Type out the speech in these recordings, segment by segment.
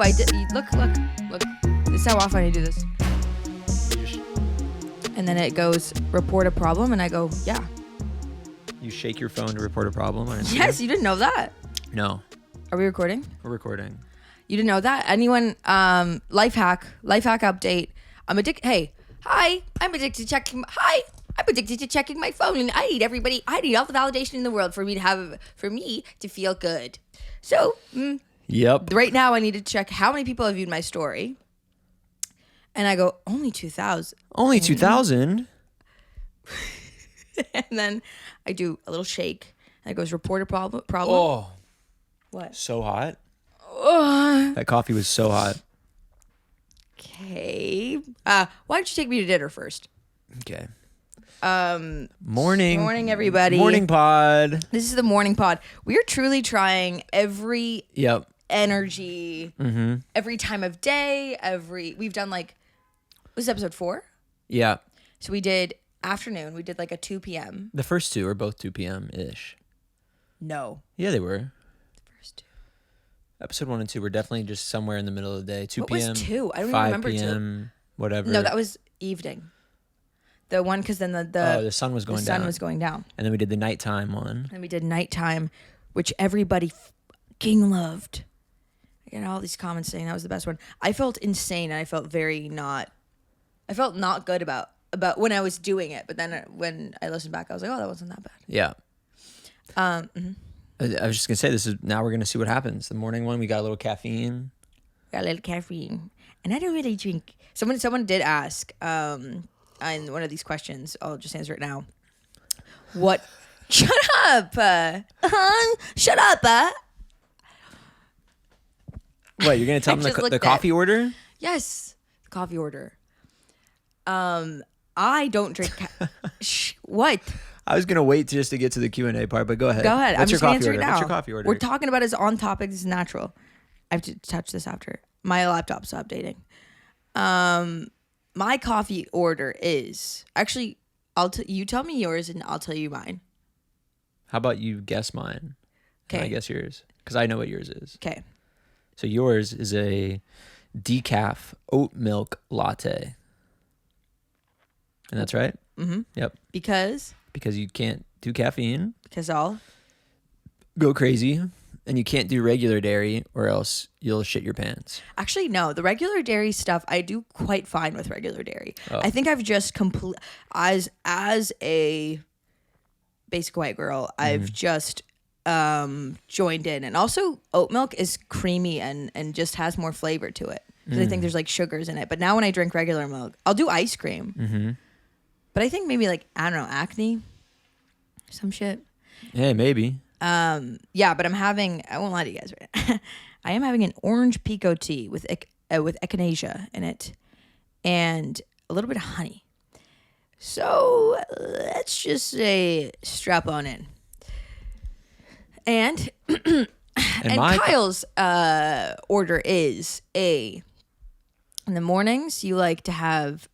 I did. Look. This is how often I do this. And then it goes, report a problem, and I go, yeah. You shake your phone to report a problem on Instagram? Yes, you didn't know that. No. Are we recording? We're recording. You didn't know that? Anyone, life hack update. I'm addicted. Hey, hi, I'm addicted to checking my phone, and I need all the validation in the world for me to feel good. So, Yep. right now I need to check how many people have viewed my story. And I go, only 2,000. Only 2,000? And then I do a little shake, and it goes, report a problem. Oh. What? So hot. That coffee was so hot. Okay. Why don't you take me to dinner first? Okay. Morning, everybody. Morning pod. This is the morning pod. We are truly trying every Yep. energy, every time of day, we've done this is episode 4? Yeah. So we did afternoon. We did like a 2 p.m. The first two are both 2 p.m.-ish. No. Yeah, they were. The first 2. Episode 1 and 2 were definitely just somewhere in the middle of the day. 2 what p.m. was 2? I don't even 5 remember p.m. 2. Whatever. No, that was evening. The one, because then the sun was going down. The sun was going down. And then we did the nighttime one. And we did nighttime, which everybody fucking loved. I got all these comments saying that was the best one. I felt insane, and I felt not good about when I was doing it. But then when I listened back, I was like, oh, that wasn't that bad. Yeah. I was just going to say, now we're going to see what happens. The morning one, we got a little caffeine. Got a little caffeine. And I don't really drink. Someone did ask, in one of these questions, I'll just answer it now. What? Shut up! Shut up! What, you're going to tell them the coffee order? Yes, the coffee order. I don't drink. What? I was going to wait just to get to the Q&A part, but go ahead. Go ahead. What's your coffee order? Now. What's your coffee order? We're talking about is on topic. This is natural. I have to touch this after. My laptop's updating. My coffee order is actually. You tell me yours, and I'll tell you mine. How about you guess mine? Okay. Can I guess yours? Because I know what yours is. Okay. So yours is a decaf oat milk latte. And that's right? Mm-hmm. Yep. Because you can't do caffeine. Because I'll go crazy. And you can't do regular dairy or else you'll shit your pants. Actually, no. The regular dairy stuff, I do quite fine with regular dairy. Oh. I think I've just as a basic white girl, I've just joined in. And also, oat milk is creamy and just has more flavor to it. Because I think there's sugars in it. But now when I drink regular milk, I'll do ice cream. Mm-hmm. But I think maybe I don't know, acne, some shit. Hey, maybe. Yeah, but I won't lie to you guys. Right? I am having an orange pico tea with echinacea in it and a little bit of honey. So let's just say strap on in. And Kyle's order is in the mornings you like to have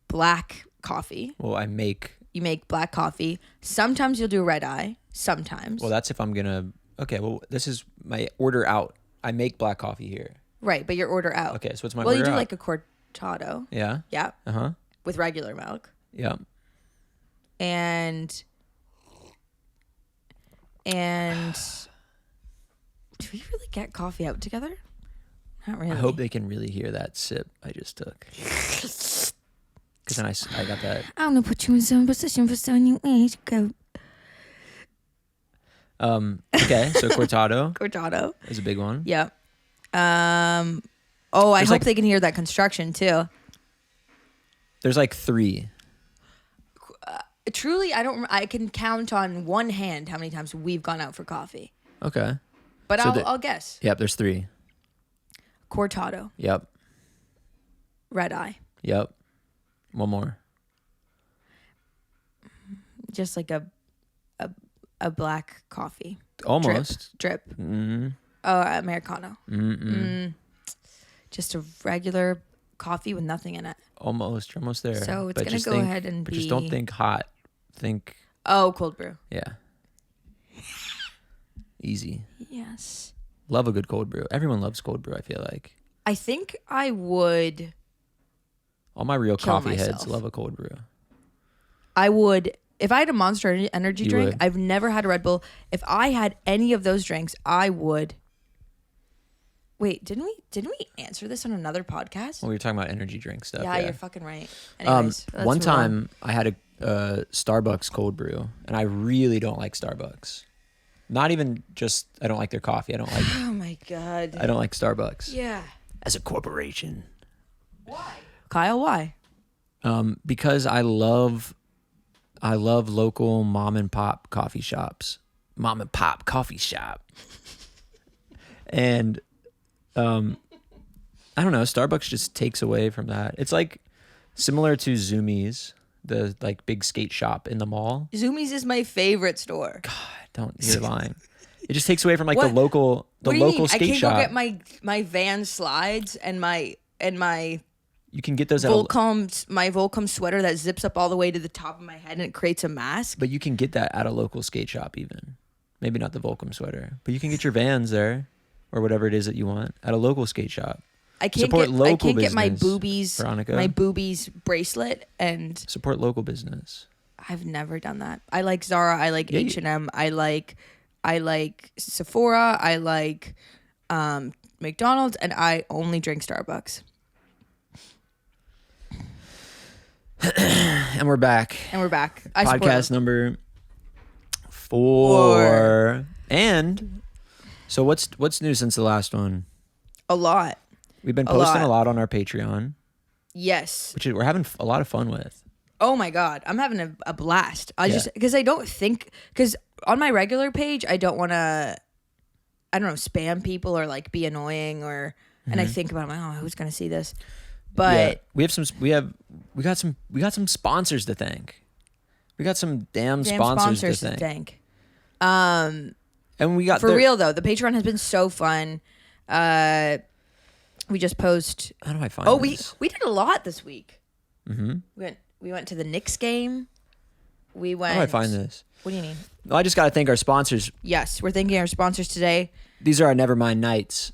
black coffee. Well, You make black coffee. Sometimes you'll do red eye. Sometimes. Well, that's if I'm gonna. Okay, well, this is my order out. I make black coffee here. Right, but your order out. Okay, so what's my order out? Well, you do like a cortado. Yeah. Yeah. Uh-huh. With regular milk. Yeah. And do we really get coffee out together? Not really. I hope they can really hear that sip I just took. Because then I got that. I'm gonna put you in some position for 7 years. Go. Okay, so cortado. Cortado is a big one. Yeah. I hope they can hear that construction too. There's 3. Truly, I can count on one hand how many times we've gone out for coffee. Okay. But so I'll guess. Yep, there's 3. Cortado. Yep. Red eye. Yep. One more. Just like a black coffee. Almost. Drip. Mm-hmm. Oh, Americano. Mm-mm. Just a regular coffee with nothing in it. Almost. You're almost there. So it's going to go ahead and but be... just don't think hot. Think... Oh, cold brew. Yeah. Easy. Yes. Love a good cold brew. Everyone loves cold brew, I feel like. I think I would. All my real kill coffee myself. heads love a cold brew. I would, if I had a Monster Energy You drink. would. I've never had a Red Bull. If I had any of those drinks, I would. Wait, didn't we answer this on another podcast? Well, we were talking about energy drink stuff. Yeah, you're fucking right. Anyways, let's one move time I had a Starbucks cold brew, and I really don't like Starbucks. Not even just I don't like their coffee. I don't like. Oh my god. I don't like Starbucks. Yeah. As a corporation. Why? Kyle, why? Because I love local mom and pop coffee shops. Mom and pop coffee shop. And I don't know, Starbucks just takes away from that. It's like similar to Zoomies, the like big skate shop in the mall. Zoomies is my favorite store. God, you're lying. It just takes away from like What? the local What do you mean? skate I shop. can't go get my Van slides and my You can get those at my Volcom sweater that zips up all the way to the top of my head and it creates a mask. but you can get that at a local skate shop even. Maybe not the Volcom sweater, but you can get your Vans there or whatever it is that you want at a local skate shop. I can't get my boobies, Veronika. my boobies bracelet, and Support local business. I've never done that. I like Zara. I like Yeah, H&M. I like Sephora. I like McDonald's, and I only drink Starbucks. And we're back. I Podcast number 4. And so what's new since the last one? a lot. We've been posting a lot on our Patreon, Yes. which we're having a lot of fun with. Oh my god, I'm having a blast. Just because I don't think because on my regular page I don't want to, I don't know, spam people or like be annoying or. And I think about it, I'm like, oh, who's gonna see this? But we got some sponsors to thank. We got some damn sponsors to thank. And we got real though, the Patreon has been so fun. We just post. How do I find? Oh, this? we did a lot this week. Mm-hmm. We went to the Knicks game. We went. How do I find this? What do you mean? Well, I just got to thank our sponsors. Yes, we're thanking our sponsors today. These are our Nevermind Nights.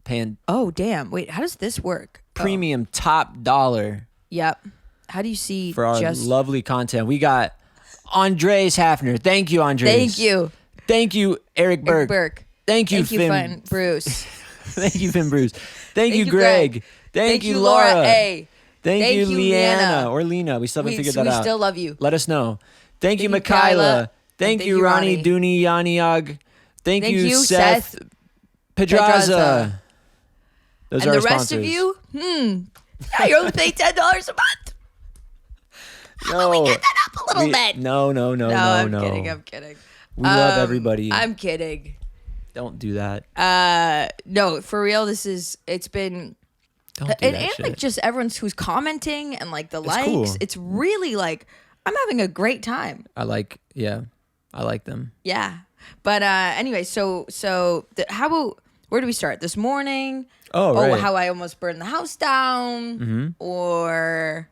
Paying. Oh damn! Wait, how does this work? Premium top dollar. Yep. How do you see for our lovely content? We got Andres Hafner. Thank you, Andres. Thank you. Thank you, Eric Burke. Thank you, Finn Bruce. Thank you, Finn Bruce. Thank you, Greg. Thank you, Laura. A. Thank you, Leanna or Lena. We still haven't figured that out. We still love you. Let us know. Thank you, Michaela. Thank you, Ronnie Dooney Yaniag. Thank you, Seth Pedraza. Those are our sponsors. And the rest of you, you're only paying $10 a month. How about we get that up a little bit? No. I'm kidding. We love everybody. I'm kidding. Don't do that. No, for real. It's been. Don't do that and shit. like just everyone who's commenting and like the likes. Cool. It's really like I'm having a great time. I like them. Yeah, but anyway, so how about where do we start? This morning. Oh, right. How I almost burned the house down, or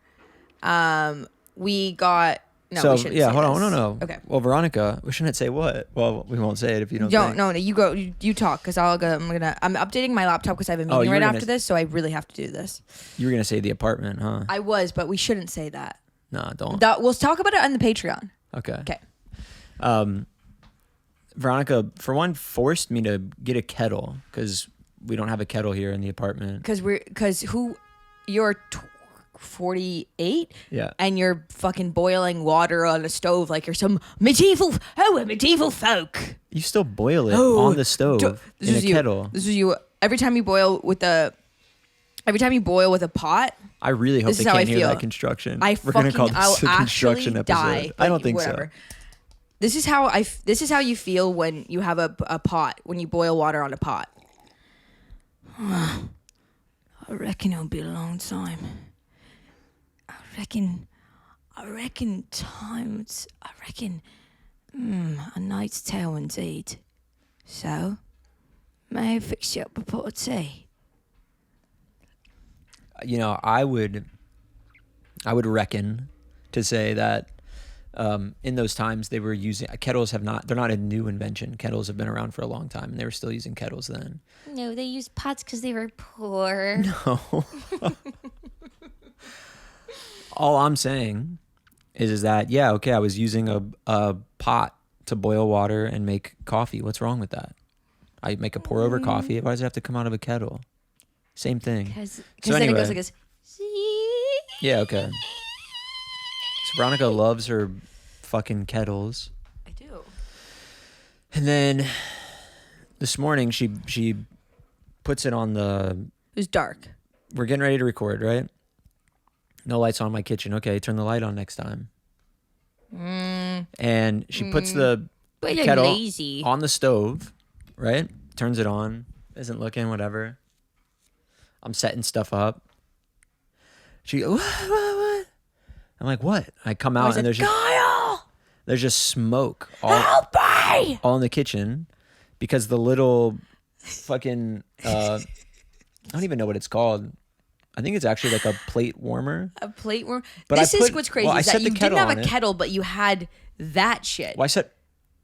we got. No, we shouldn't say hold on, this. no. Okay. Well, Veronika, we shouldn't say what. Well, we won't say it if you don't. No. You go. You talk because I'm updating my laptop because I have a meeting right after this, so I really have to do this. You were gonna say the apartment, huh? I was, but we shouldn't say that. No, don't. We'll talk about it on the Patreon. Okay. Veronika, for one, forced me to get a kettle because we don't have a kettle here in the apartment. Because you're 48, yeah, and you're fucking boiling water on a stove like you're some medieval folk. You still boil it on the stove in a kettle. This is you. Every time you boil with a pot. I really hope they can't hear that construction. We're gonna call this a construction episode. Die. I don't think so. This is how you feel when you have a pot, when you boil water on a pot. I reckon it'll be a long time. I reckon a night's tale indeed. So, may I fix you up a pot of tea? I would reckon to say that in those times they were using kettles. They're not a new invention. Kettles have been around for a long time, and they were still using kettles then. No, they used pots because they were poor. No. All I'm saying is that, yeah, okay, I was using a pot to boil water and make coffee. What's wrong with that? I make a pour over coffee. Why does it have to come out of a kettle? Same thing. Because then it goes like this. Yeah, okay. So Veronika loves her fucking kettles. I do. And then this morning she puts it on the... It was dark. We're getting ready to record, right? No lights on in my kitchen. Okay, turn the light on next time. And she puts the kettle on the stove, right? Turns it on. Isn't looking, whatever. I'm setting stuff up. She goes, what? I'm like, what? I come out and there's just smoke all in the kitchen because the little fucking I don't even know what it's called. I think it's actually like a plate warmer. A plate warmer. But this is what's crazy is that you didn't have a kettle, but you had that shit. Well,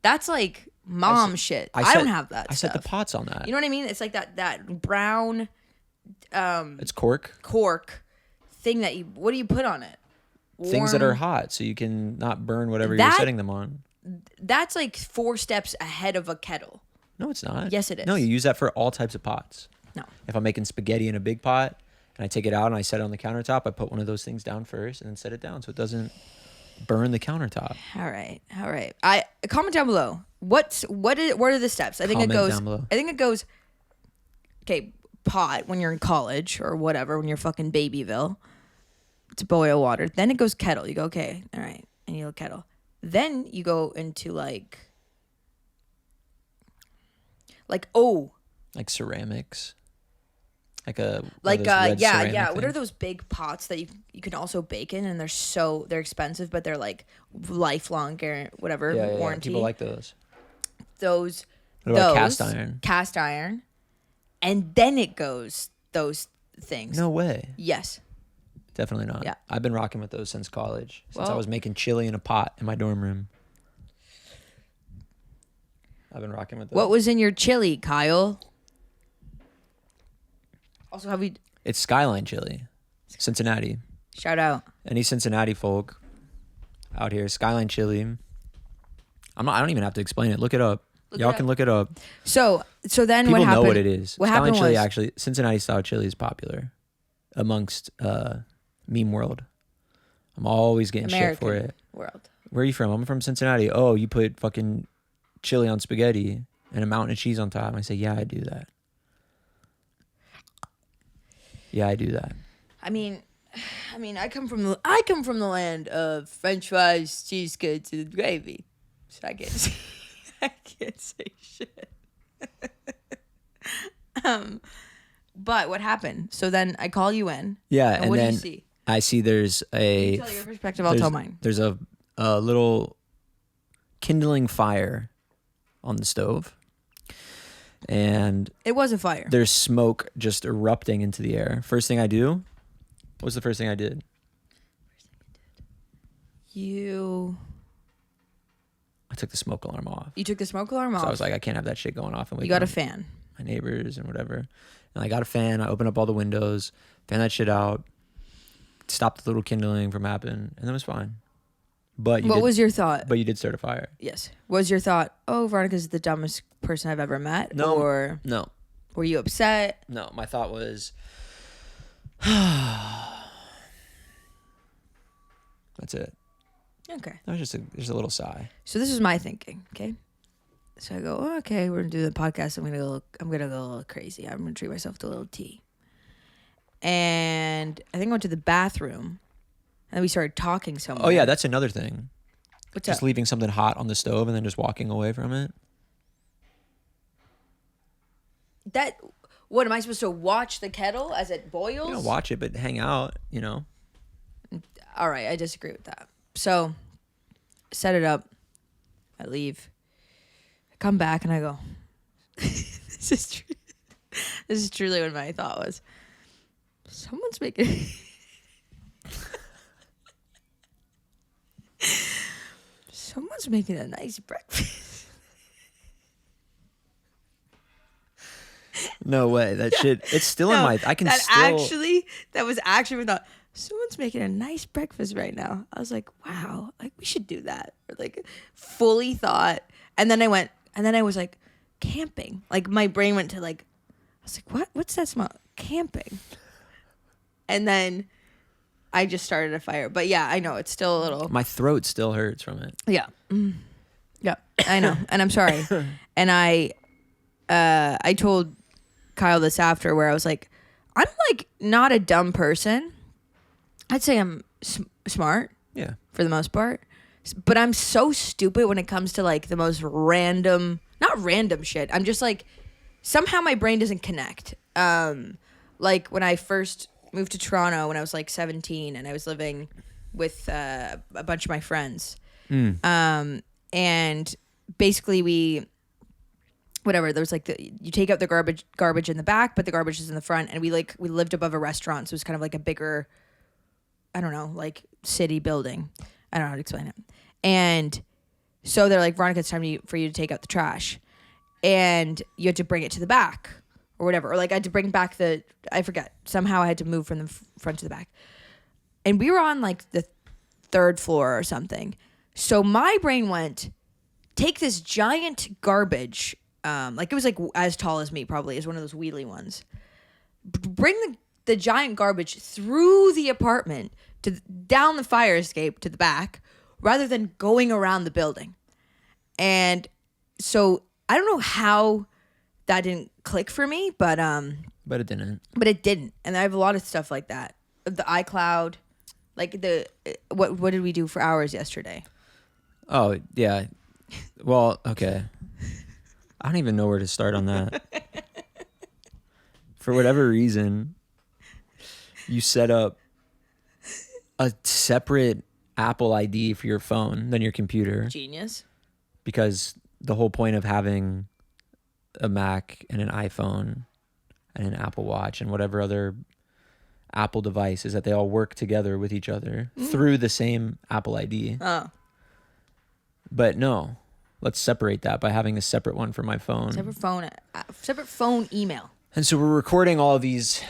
that's like mom shit. I don't have that. I set the pots on that. You know what I mean? It's like that brown. It's cork thing that what do you put on it? Things that are hot, so you can not burn whatever you're setting them on. That's like 4 steps ahead of a kettle. No, it's not. Yes, it is. No, you use that for all types of pots. No. If I'm making spaghetti in a big pot and I take it out and I set it on the countertop, I put one of those things down first and then set it down so it doesn't burn the countertop. All right. I comment down below. What are the steps? I think it goes. Okay, pot when you're in college or whatever, when you're fucking Babyville, to boil water. Then it goes kettle. You go, okay, all right, and you go kettle. Then you go into like ceramics. What are those big pots that you can also bake in, and they're expensive, but they're like lifelong warranty. Yeah. People like those. What about cast iron? Cast iron, and then it goes those things. No way. Yes. Definitely not. Yeah. I've been rocking with those since college. Since I was making chili in a pot in my dorm room. I've been rocking with those. What was in your chili, Kyle? Also, It's Skyline chili. Cincinnati. Shout out. Any Cincinnati folk out here. Skyline chili. I don't even have to explain it. Look it up. Y'all can look it up. So then people what happened? People know what it is. What Skyline happened chili, was actually, Cincinnati style chili is popular amongst meme world. I'm always getting American shit for it. World. Where are you from? I'm from Cincinnati. Oh, you put fucking chili on spaghetti and a mountain of cheese on top. I say, yeah, I do that. Yeah, I do that. I mean, I come from the land of French fries, cheese curds, and gravy. So I can't say shit. But what happened? So then I call you in. Yeah, and what do you see? I see there's a... You tell your perspective, I'll tell mine. There's a little kindling fire on the stove. And... It was a fire. There's smoke just erupting into the air. First thing I do... What's the first thing I did? I took the smoke alarm off. You took the smoke alarm off? So I was like, I can't have that shit going off. And you got a fan. My neighbors and whatever. And I got a fan. I opened up all the windows, fan that shit out, stopped the little kindling from happening, and it was fine. But what was your thought? But you did start a fire. Yes. What was your thought? Oh, Veronika's the dumbest person I've ever met? No. Were you upset? No. My thought was, that's it. Okay. That was just a little sigh. So this is my thinking, okay? So I go, okay, we're gonna do the podcast. I'm gonna go a little crazy. I'm gonna treat myself to a little tea. And I think I went to the bathroom, and we started talking somewhere. Oh yeah, that's another thing. What's just leaving something hot on the stove and then just walking away from it. What am I supposed to watch the kettle as it boils? You know, watch it, but hang out. You know. All right, I disagree with that. So, set it up. I leave. I come back and I go, this is truly what my thought was. Someone's making... someone's making a nice breakfast. No way. That shit, it's still in my, I can that still. That was actually thought, someone's making a nice breakfast right now. I was like, wow, like we should do that. Or like fully thought. And then I was like, camping. Like my brain went to like, I was like, what? What's that smell? Camping. And then I just started a fire. But yeah, I know it's still a little. My throat still hurts from it. Yeah. Yeah, I know. And I'm sorry. And I told Kyle this after where I was like, I'm like not a dumb person. I'd say I'm smart. Yeah. For the most part. But I'm so stupid when it comes to like the most random, not random shit. I'm just like, somehow my brain doesn't connect. Like when I first moved to Toronto when I was like 17 and I was living with a bunch of my friends. And basically there was like you take out the garbage in the back, but the garbage is in the front. And we lived above a restaurant. So it was kind of like a bigger, I don't know, like city building. I don't know how to explain it. And so they're like, Veronika, it's time for you to take out the trash. And you had to bring it to the back or whatever. Or like I had to bring back I forget. Somehow I had to move from the front to the back. And we were on like the 3rd floor or something. So my brain went, take this giant garbage, like it was like as tall as me probably, is one of those wheelie ones. Bring the giant garbage through the apartment down the fire escape to the back rather than going around the building. And so I don't know how that didn't click for me, but it didn't. But it didn't. And I have a lot of stuff like that. The iCloud, like what did we do for hours yesterday? Oh, yeah. Well, okay. I don't even know where to start on that. For whatever reason, you set up a separate Apple ID for your phone than your computer. Genius. Because the whole point of having a Mac and an iPhone and an Apple Watch and whatever other Apple device is that they all work together with each other through the same Apple ID. Oh. But no, let's separate that by having a separate one for my phone. Separate phone email. And so we're recording all of these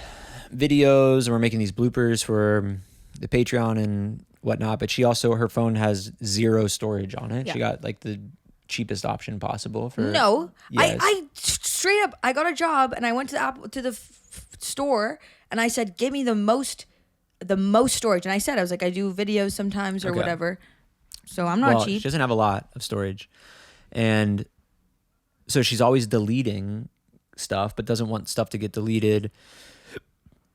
videos and we're making these bloopers for the Patreon and whatnot. But her phone has 0 storage on it. Yeah. She got like the cheapest option possible for. No, yes. I straight up, I got a job and I went to the store and I said, give me the most storage. And I was like, I do videos sometimes or whatever. So I'm not cheap. She doesn't have a lot of storage. And so she's always deleting stuff, but doesn't want stuff to get deleted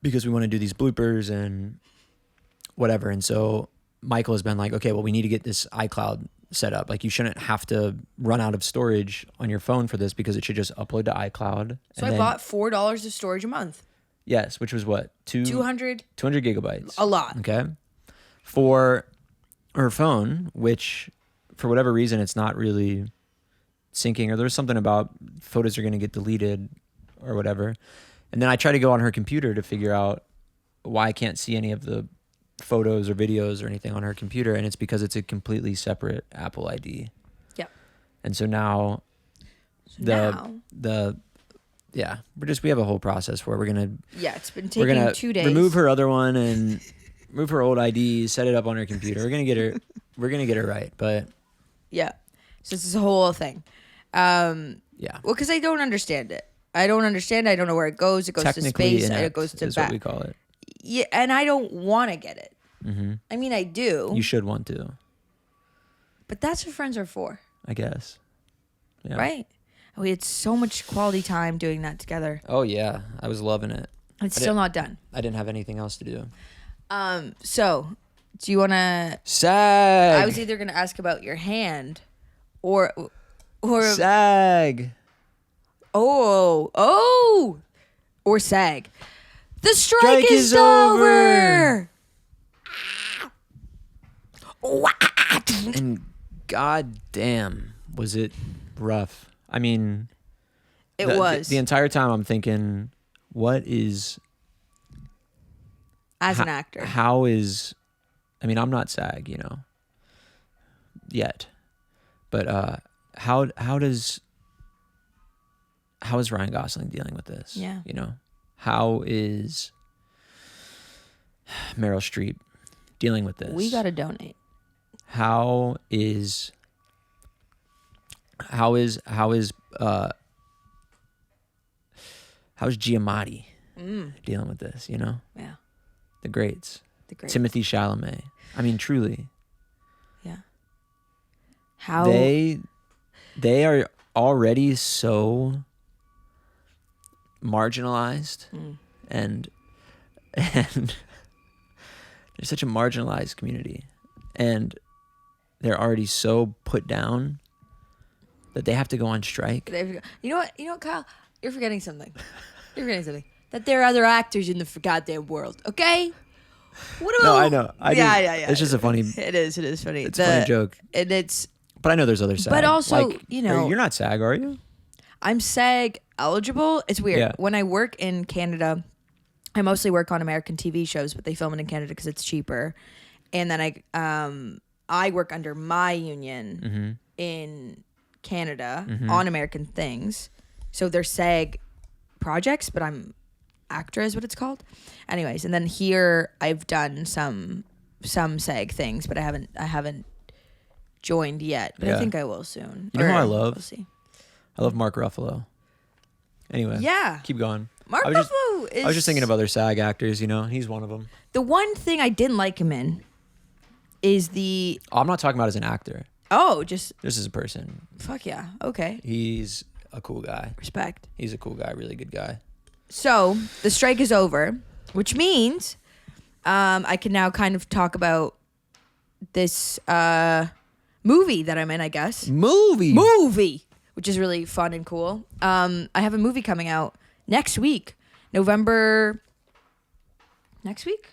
because we want to do these bloopers and whatever. And so Michael has been like, okay, well, we need to get this iCloud set up. Like you shouldn't have to run out of storage on your phone for this because it should just upload to iCloud. So I bought $4 of storage a month. Yes, which was what? 200 gigabytes. A lot. Okay. For her phone, which for whatever reason, it's not really syncing, or there's something about photos are going to get deleted or whatever. And then I try to go on her computer to figure out why I can't see any of the photos or videos or anything on her computer. And it's because it's a completely separate Apple ID. Yeah. And so now we have a whole process where we're going to, it's been taking 2 days. Remove her other one and move her old ID, set it up on her computer. We're going to get her right. But yeah. So this is a whole thing. Yeah. Well, because I don't understand it. I don't know where it goes. It goes to space. It goes to back. What we call it. Yeah, and I don't want to get it. Mm-hmm. I mean, I do. You should want to. But that's what friends are for. I guess. Yeah. Right? We had so much quality time doing that together. Oh, yeah. I was loving it. It's still not done. I didn't have anything else to do. So, do you want to... Sag! I was either going to ask about your hand or... Sag! Oh! Or sag. The strike is over! And goddamn, was it rough. I mean... It was. The entire time I'm thinking, what is... As an actor. How is... I mean, I'm not SAG, yet. But how is Ryan Gosling dealing with this? Yeah. You know, how is Meryl Streep dealing with this? We gotta donate. How's Giamatti dealing with this? You know, Yeah. the greats. Timothy Chalamet. I mean, truly. Yeah. How they are already so marginalized, and they're such a marginalized community, and they're already so put down that they have to go on strike. You know what, Kyle? You're forgetting something. That there are other actors in the goddamn world, okay? What about... No, I know. Yeah. It's just a funny... It is funny. It's a funny joke. And it's... But I know there's other SAG. But also, like, you know... You're not SAG, are you? I'm SAG eligible. It's weird. Yeah. When I work in Canada, I mostly work on American TV shows, but they film it in Canada because it's cheaper. And then I work under my union in Canada on American things. So they're SAG projects, but I'm ACTRA is what it's called. Anyways, and then here I've done some SAG things, but I haven't joined yet. But I think I will soon. You know who I love? We'll see. I love Mark Ruffalo. Anyway, yeah, keep going. Mark Ruffalo is... I was just thinking of other SAG actors, you know. He's one of them. The one thing I didn't like him in is the... Oh, I'm not talking about as an actor. Oh, just... This is a person. Fuck yeah. Okay. He's a cool guy. Respect. He's a cool guy, really good guy. So, the strike is over, which means I can now kind of talk about this movie that I'm in, I guess. Movie! Which is really fun and cool. I have a movie coming out next week. November... Next week?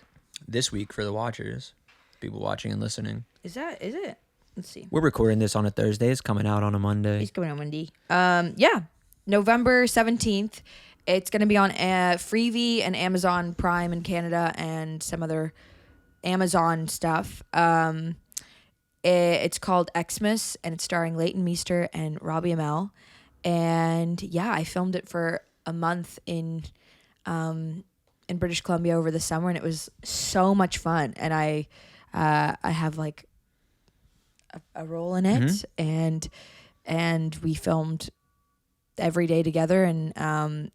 This week for the watchers. People watching and listening. Is it? Let's see. We're recording this on a Thursday. It's coming out on a Monday. It's coming on Monday. Yeah. November 17th. It's going to be on Freevee and Amazon Prime in Canada and some other Amazon stuff. It's called Xmas, and it's starring Leighton Meester and Robbie Amell. And yeah, I filmed it for a month in British Columbia over the summer, and it was so much fun. And I have like a role in it, and we filmed every day together, and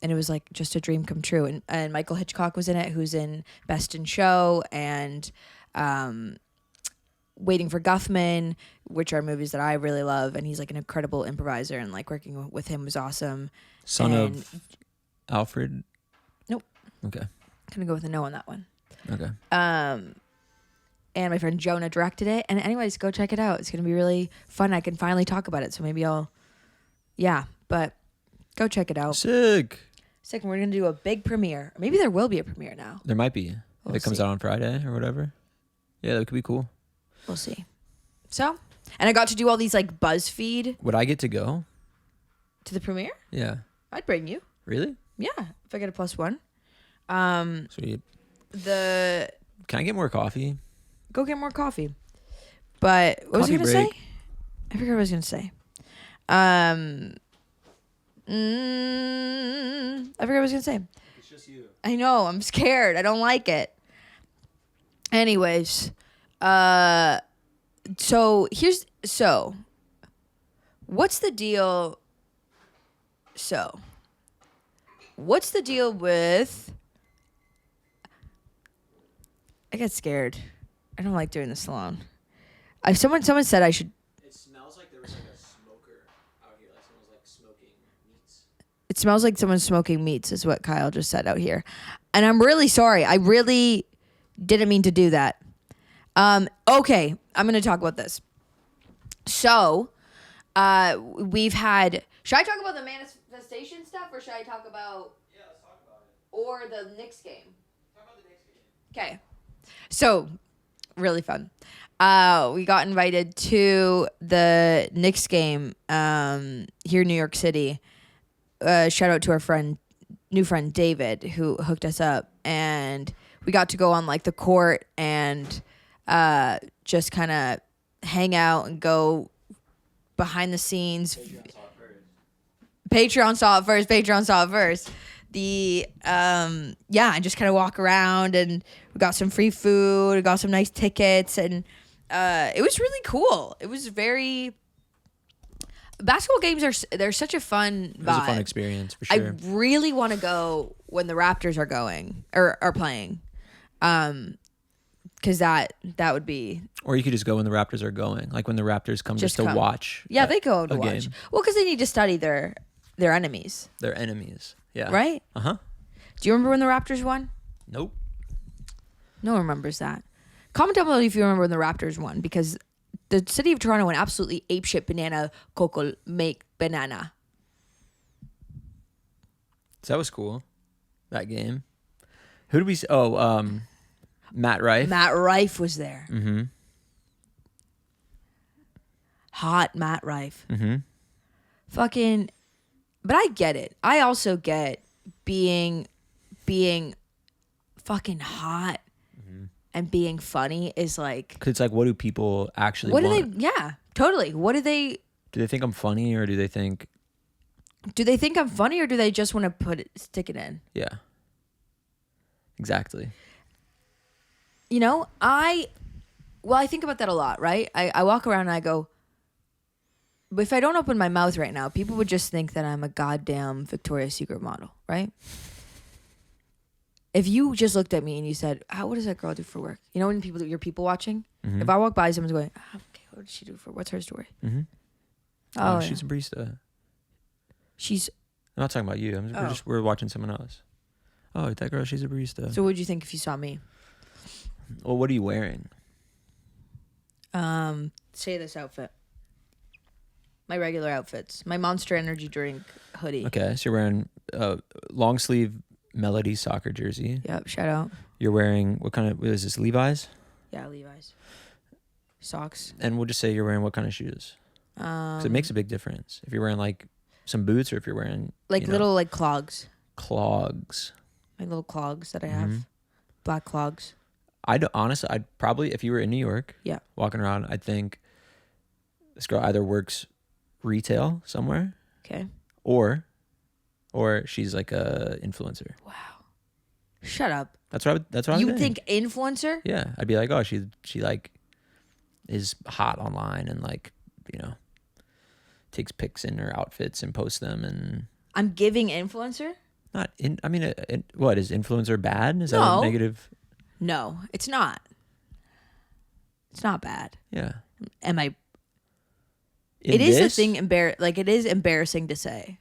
it was like just a dream come true. And Michael Hitchcock was in it, who's in Best in Show and Waiting for Guffman, which are movies that I really love, and he's like an incredible improviser, and like working with him was awesome. Son of Alfred? Nope. Okay. Gonna go with a no on that one. Okay. And my friend Jonah directed it. And anyways, go check it out. It's gonna be really fun. I can finally talk about it, so maybe but go check it out. Sick. And we're gonna do a big premiere. Maybe there will be a premiere now. There might be. If it comes out on Friday or whatever. Yeah, that could be cool. We'll see. So, and I got to do all these like BuzzFeed. Would I get to go? To the premiere? Yeah. I'd bring you. Really? Yeah, if I get a +1. Sweet. Can I get more coffee? Go get more coffee. But what was I going to say? I forgot what I was going to say. I forgot what I was going to say. It's just you. I know. I'm scared. I don't like it. Anyways. What's the deal? What's the deal with... I get scared. I don't like doing this alone. Someone said I should... It smells like there was like a smoker out here. Like someone's like smoking meats. It smells like someone's smoking meats is what Kyle just said out here. And I'm really sorry. I really didn't mean to do that. Okay, I'm going to talk about this. So, we've had... Should I talk about the manifestation stuff, or should I talk about... Yeah, let's talk about it. Or the Knicks game? Talk about the Knicks game. Okay. So, really fun. We got invited to the Knicks game here in New York City. Shout out to our new friend David, who hooked us up. And we got to go on like the court and just kind of hang out and go behind the scenes. Patreon saw it first. I just kind of walk around, and we got some free food, we got some nice tickets, and it was really cool. It was basketball games they're such a fun vibe. It was a fun experience for sure. I really want to go when the Raptors are going or are playing. Because that would be. Or you could just go when the Raptors are going, like when the Raptors come just to watch. Yeah, they go to watch. Game. Well, because they need to study their enemies. Their enemies, yeah. Right? Uh-huh. Do you remember when the Raptors won? Nope. No one remembers that. Comment down below if you remember when the Raptors won, because the city of Toronto went absolutely apeshit banana coco make banana. So that was cool, that game. Who did we see? Oh, Matt Rife. Matt Rife was there. Mm-hmm. Hot Matt Rife. Mm-hmm. Fucking, but I get it. I also get being fucking hot and being funny is like. Because it's like, what do people actually want? Do they? Yeah, totally. What do they? Do they think I'm funny, or do they think? Do they think I'm funny, or do they just want to stick it in? Yeah. Exactly. You know, I think about that a lot, right? I walk around and I go, if I don't open my mouth right now, people would just think that I'm a goddamn Victoria's Secret model, right? If you just looked at me and you said, what does that girl do for work? You know, when you're people watching? Mm-hmm. If I walk by, someone's going, okay, what does she do for, what's her story? Mm-hmm. Oh, she's a barista. I'm not talking about you. We're watching someone else. Oh, that girl, she's a barista. So what would you think if you saw me? Well, what are you wearing? Say this outfit. My regular outfits. My Monster Energy drink hoodie. Okay, so you're wearing a long sleeve Melody soccer jersey. Yep, shout out. You're wearing what is this, Levi's? Yeah, Levi's. Socks. And we'll just say you're wearing what kind of shoes? Because it makes a big difference. If you're wearing like some boots, or if you're wearing little like clogs. Clogs. My little clogs that I have. Mm-hmm. Black clogs. I'd probably, if you were in New York, walking around, I'd think this girl either works retail somewhere, okay, or she's like a influencer. Wow, shut up. That's what I you think influencer? Yeah, I'd be like, oh, she like is hot online and like, you know, takes pics in her outfits and posts them. And I'm giving influencer. Not in. I mean, what is influencer bad? Is that a negative? No, it's not. It's not bad. Yeah. Am I? It is a thing. It is embarrassing to say.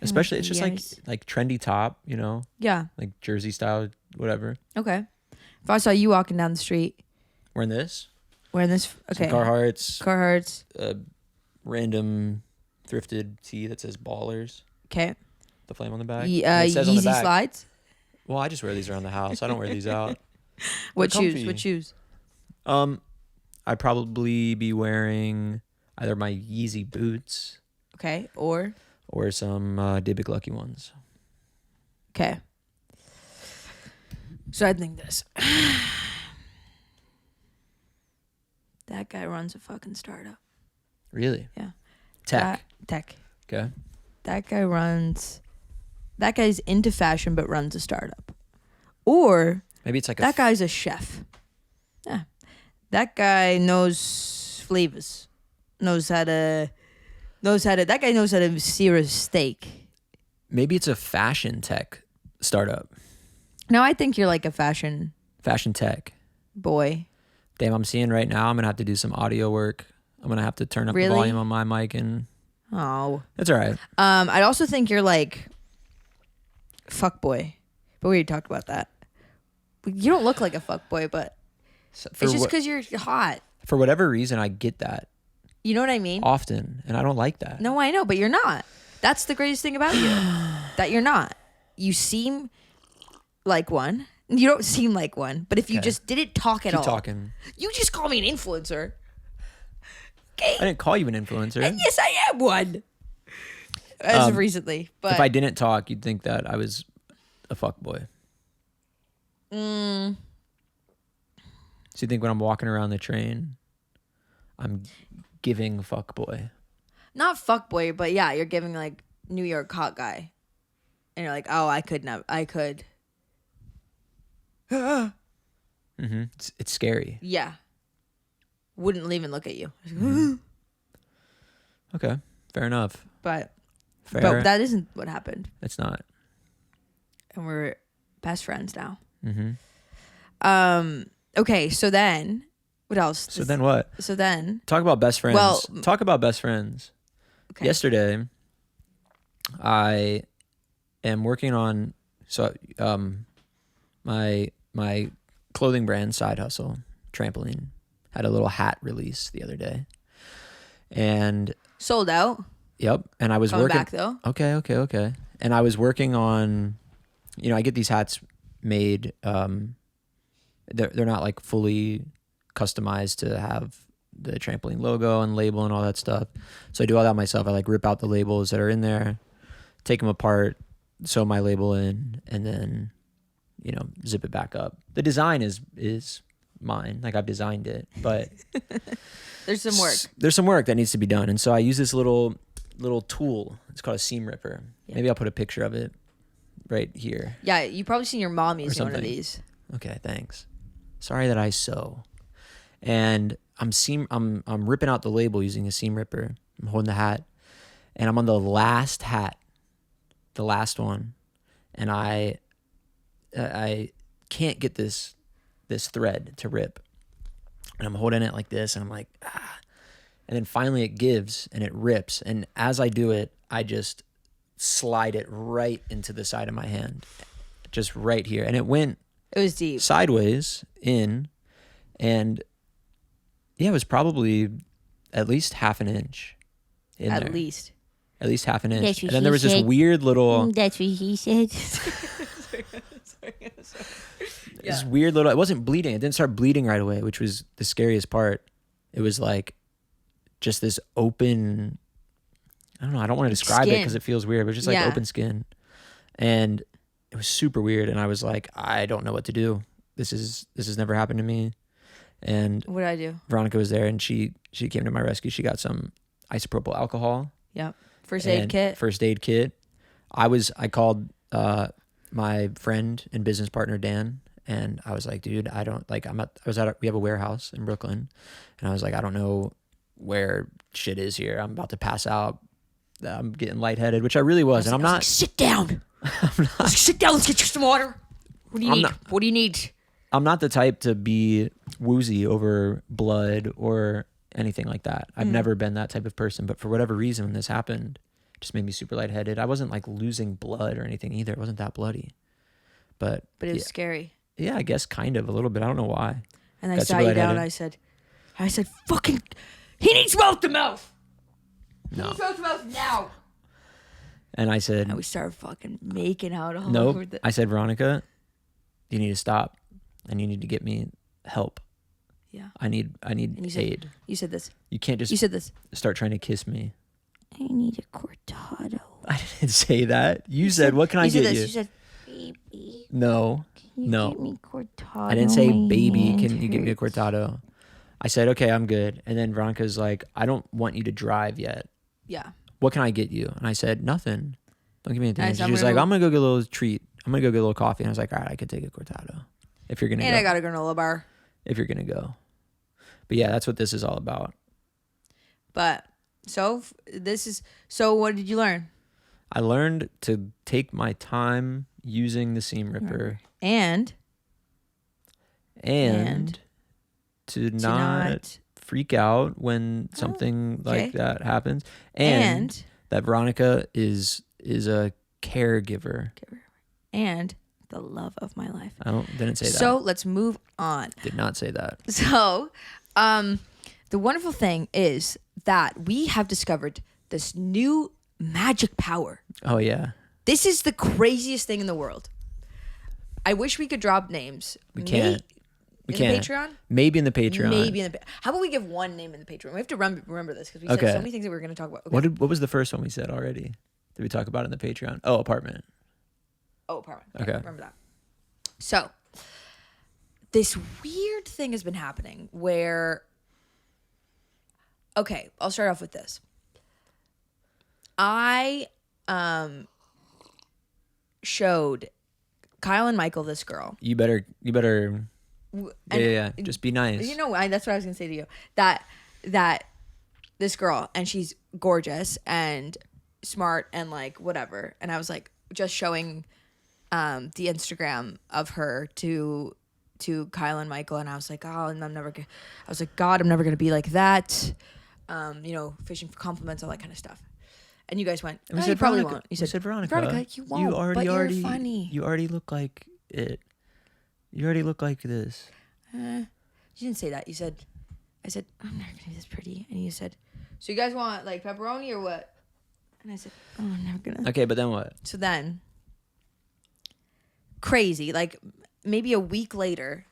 Especially, it's just like trendy top, you know. Yeah. Like jersey style, whatever. Okay. If I saw you walking down the street, wearing this. Okay. Some Carhartts. A random thrifted tee that says Ballers. Okay. The flame on the back. Yeezy slides. Well, I just wear these around the house. I don't wear these out. What shoes? I'd probably be wearing either my Yeezy boots. Okay, or some Dybbuk Lucky ones. Okay. So I think this. That guy runs a fucking startup. Really? Yeah. Tech. Okay. That guy's into fashion but runs a startup. Or maybe it's like that guy's a chef. Yeah. That guy knows flavors. That guy knows how to sear a steak. Maybe it's a fashion tech startup. No, I think you're like a fashion tech boy. Damn, I'm seeing right now I'm going to have to do some audio work. I'm going to have to turn up the volume on my mic and... Oh. That's all right. I'd also think you're like... fuck boy. But we already talked about that. You don't look like a fuck boy, but... it's just because you're hot. For whatever reason, I get that. You know what I mean? Often. And I don't like that. No, I know, but you're not. That's the greatest thing about you. That you're not. You seem like one. You don't seem like one. But if you just didn't talk at all. Keep talking. You just call me an influencer. Okay? I didn't call you an influencer. And yes, I am one. As of recently. But if I didn't talk, you'd think that I was a fuckboy. So you think when I'm walking around the train, I'm giving fuckboy. Not fuckboy, but yeah, you're giving like New York hot guy. And you're like, oh, I could. It's scary. Yeah. Wouldn't even look at you. Okay, fair enough. But that isn't what happened. It's not. And we're best friends now. Mm-hmm. Okay, so then, what else? So then what? So then. Talk about best friends. Well, talk about best friends. Okay. Yesterday, I am working on my clothing brand Side Hustle Trampoline had a little hat release the other day, and sold out. Yep, and I was Coming working back though. Okay, and I was working on, I get these hats made. They're not like fully customized to have the trampoline logo and label and all that stuff. So I do all that myself. I like rip out the labels that are in there, take them apart, sew my label in, and then, zip it back up. The design is mine. Like I've designed it, but there's some work. There's some work that needs to be done. And so I use this little tool. It's called a seam ripper. Yeah. Maybe I'll put a picture of it right here. Yeah, you've probably seen your mom using one of these. Okay, thanks. Sorry that I sew. And I'm ripping out the label using a seam ripper. I'm holding the hat, and I'm on the last hat, the last one, and I can't get this thread to rip, and I'm holding it like this, and I'm like, and then finally it gives and it rips, and as I do it, I just slide it right into the side of my hand, just right here, and it was deep sideways in, and yeah, it was probably at least half an inch in there. At least half an inch. And then there was this weird little... That's what he said. This weird little... It wasn't bleeding. It didn't start bleeding right away, which was the scariest part. It was like just this open... I don't know. I don't want to describe it because it feels weird. But it was just like open skin. And it was super weird. And I was like, I don't know what to do. This has never happened to me. And what did I do? Veronika was there, and she came to my rescue. She got some isopropyl alcohol. Yep. First aid kit. I called my friend and business partner Dan, and I was like, dude, we have a warehouse in Brooklyn, and I was like, I don't know where shit is here. I'm about to pass out. I'm getting lightheaded, which I really was, and I'm not. Like, sit down. Sit down. Let's get you some water. What do you need? I'm not the type to be woozy over blood or anything like that. I've never been that type of person, but for whatever reason, when this happened, it just made me super lightheaded. I wasn't like losing blood or anything either. It wasn't that bloody, but it was scary. Yeah, I guess kind of a little bit. I don't know why. And I sat you down and I said, fucking, he needs mouth to mouth. No. He needs mouth to mouth now. And I said, and we started fucking making out all over I said, Veronika, you need to stop. And you need to get me help. Yeah. I need aid. You said this. You can't just... You said this. Start trying to kiss me. I need a cortado. I didn't say that. You said, what can I get you? You said, baby. No. Can you get me cortado? I didn't say, baby, can you get me a cortado? I said, okay, I'm good. And then Veronika's like, I don't want you to drive yet. Yeah. What can I get you? And I said, nothing. Don't give me anything. She was like, I'm going to go get a little treat. I'm going to go get a little coffee. And I was like, all right, I could take a cortado. If you're going to go. And I got a granola bar. If you're going to go. But yeah, that's what this is all about. But, so what did you learn? I learned to take my time using the seam ripper. And to not freak out when something like that happens. And that Veronika is a caregiver. And the love of my life. Didn't say that. So let's move on. Did not say that. So, the wonderful thing is that we have discovered this new magic power. Oh yeah. This is the craziest thing in the world. I wish we could drop names. We can't. We can't. The Patreon? Maybe in the Patreon. How about we give one name in the Patreon? We have to remember this because we said so many things that we were going to talk about. Okay. What was the first one we said already? Did we talk about it in the Patreon? Oh, apartment. Oh, apartment. Okay. Remember that. So, this weird thing has been happening where okay, I'll start off with this. I showed Kyle and Michael this girl. You better. Yeah. Just be nice. You know, that's what I was gonna say to you. That this girl, and she's gorgeous and smart and like whatever. And I was like just showing the Instagram of her to Kyle and Michael, and I was like, oh, and I was like, God, I'm never gonna be like that. You know, fishing for compliments, all that kind of stuff. And you guys went, and we said, you probably Veronika, won't. You said, Veronika, you won't, but you're funny. You already look like it. You already look like this. You didn't say that. I said, I'm never gonna be this pretty. And you said, so you guys want like pepperoni or what? And I said, oh, I'm never gonna. Okay, but then what? So then, crazy, like maybe a week later,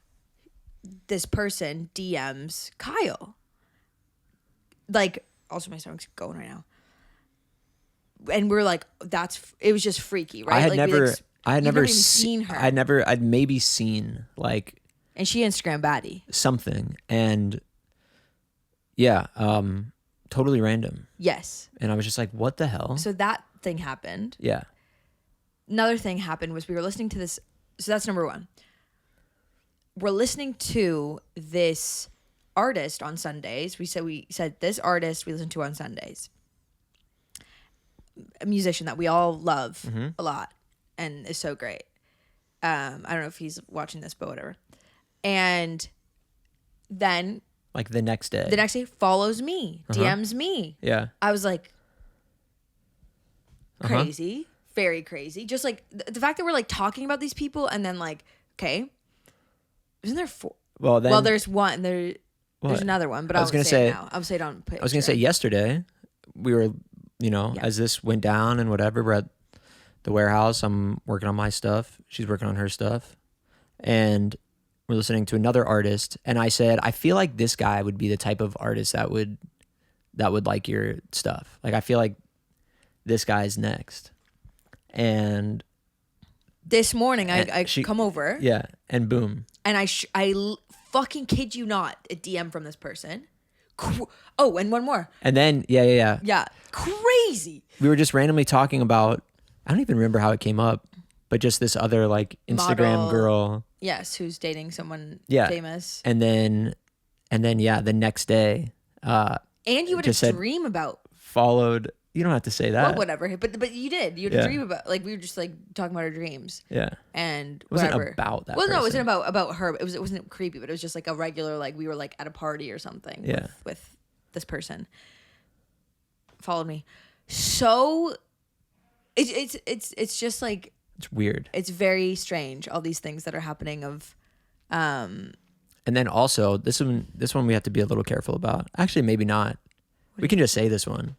this person DMs Kyle. Like, also my stomach's going right now. And we're like, it was just freaky, right? I had like, never seen her. I'd maybe seen like. And she Instagram baddie. Something. And yeah, totally random. Yes. And I was just like, what the hell? So that thing happened. Yeah. Another thing happened was we were listening to this. So that's number one. We're listening to this artist on Sundays. We said this artist we listen to on Sundays. A musician that we all love a lot and is so great. I don't know if he's watching this, but whatever. And then like the next day follows me, DMs me. Yeah. I was like, crazy, very crazy. Just like the fact that we're like talking about these people and then like, okay, isn't there four? Well, there's one. There's another one, but I was gonna say it now. I was say don't put. I was gonna say yesterday we were, as this went down and whatever, we're at the warehouse. I'm working on my stuff. She's working on her stuff, and we're listening to another artist. And I said, I feel like this guy would be the type of artist that would like your stuff. Like I feel like this guy's next. And this morning, I come over. Yeah, and boom. And I fucking kid you not, a DM from this person. Oh, and one more. And then, yeah. Yeah, crazy. We were just randomly talking about, I don't even remember how it came up, but just this other like Instagram model, girl. Yes, who's dating someone famous. And then, yeah, the next day. And you had a dream about. Followed. You don't have to say that. Well, whatever. But you did. You had a dream about, like, we were just like talking about our dreams. Yeah. And it wasn't whatever. About that. Well, person. No, it wasn't about her. It wasn't creepy, but it was just like a regular, like we were like at a party or something. Yeah. With this person. Followed me. So it's just like. It's weird. It's very strange. All these things that are happening of. And then also this one we have to be a little careful about. Actually, maybe not. We can just say this one.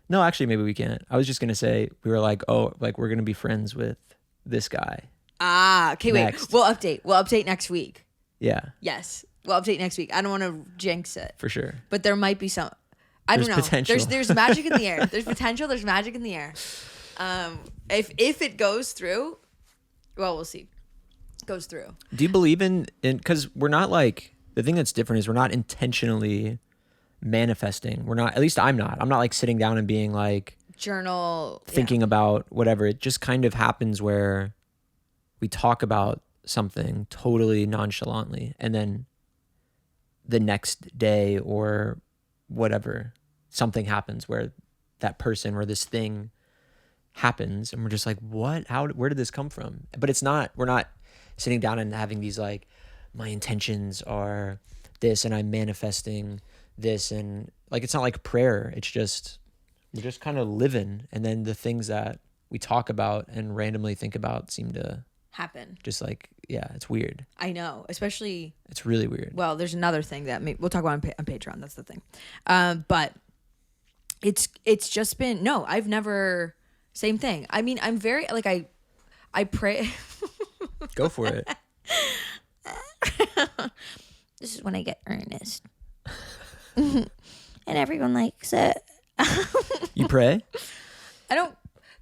No, actually, maybe we can't. I was just going to say, we were like, oh, like we're going to be friends with this guy. Ah, okay, next. Wait. We'll update next week. Yeah. Yes. We'll update next week. I don't want to jinx it. For sure. But there might be some, I don't know. Potential. There's magic in the air. There's potential. There's magic in the air. If it goes through, well, we'll see. Goes through. Do you believe in, because we're not like, the thing that's different is we're not intentionally manifesting. We're not, at least I'm not like sitting down and being like journal thinking about whatever. It just kind of happens where we talk about something totally nonchalantly and then the next day or whatever something happens where that person or this thing happens and we're just like, what, where did this come from? But we're not sitting down and having these like, my intentions are this and I'm manifesting this, and like it's not like prayer. It's just we're just kind of living, and then the things that we talk about and randomly think about seem to happen. Just like, yeah, it's weird. I know, especially it's really weird. Well, there's another thing that we'll talk about on Patreon. That's the thing, but it's just been I've never same thing. I mean, I'm very like I pray. Go for it. This is when I get earnest. And everyone likes it. You pray? I don't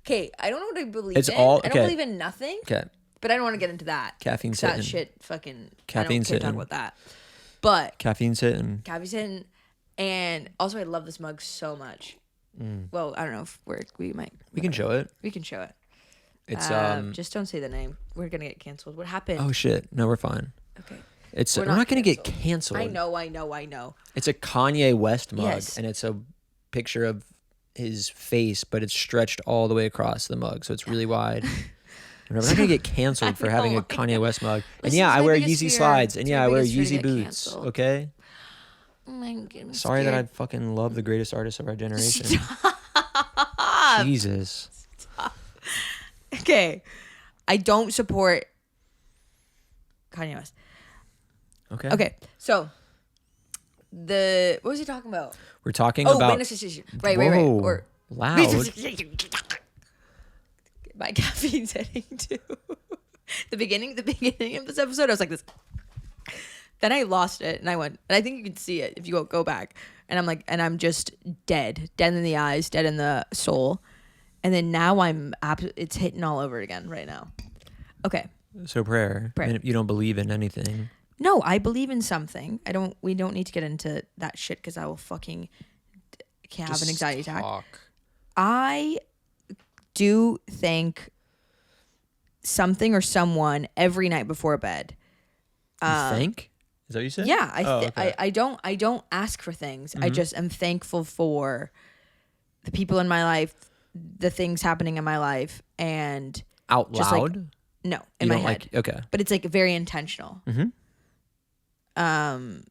know what I believe in. I don't believe in nothing. Okay. But I don't want to get into that. Caffeine's hitting. That shit fucking... Caffeine's hitting. Can't talk about that. But... Caffeine's hitting. Caffeine's hitting. And also, I love this mug so much. Well, I don't know if we can show it. We can show it. It's just don't say the name. We're gonna get canceled. What happened? Oh shit! No, we're fine. Okay. We're not gonna get canceled. I know. It's a Kanye West mug, yes. and it's a picture of his face, but it's stretched all the way across the mug, so it's really wide. We're not gonna get canceled for having a Kanye West mug. And yeah, I wear Yeezy slides, and yeah, I wear Yeezy boots. Canceled. Okay. Oh my God, sorry that I fucking love the greatest artist of our generation. Stop. Jesus. Stop. Okay, I don't support Kanye West. Okay. So what was he talking about? We're talking about manifestation. Right. Or loud. My caffeine setting too. The beginning of this episode, I was like this. Then I lost it, and I went, and I think you can see it if you go back. And I'm like, and I'm just dead in the eyes, dead in the soul. And then now it's hitting all over again right now. Okay. So prayer. And you don't believe in anything. No, I believe in something. We don't need to get into that shit because I will fucking have an anxiety attack. I do think something or someone every night before bed. You think? Is that what you said? Yeah, I don't ask for things. I just am thankful for the people in my life, the things happening in my life, and out loud. Like, no, in my head. Okay, but it's like very intentional. And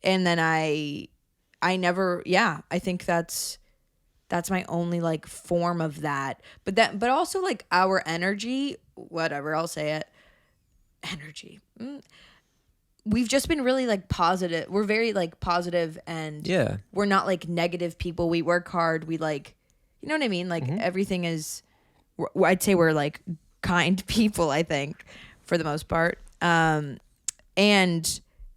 then I never. Yeah, I think that's my only like form of that. But also like our energy. Whatever, I'll say it. Energy. We've just been really like positive. We're very like positive, and we're not like negative people. We work hard. We like, you know what I mean? Like everything is, I'd say we're like kind people, I think, for the most part. And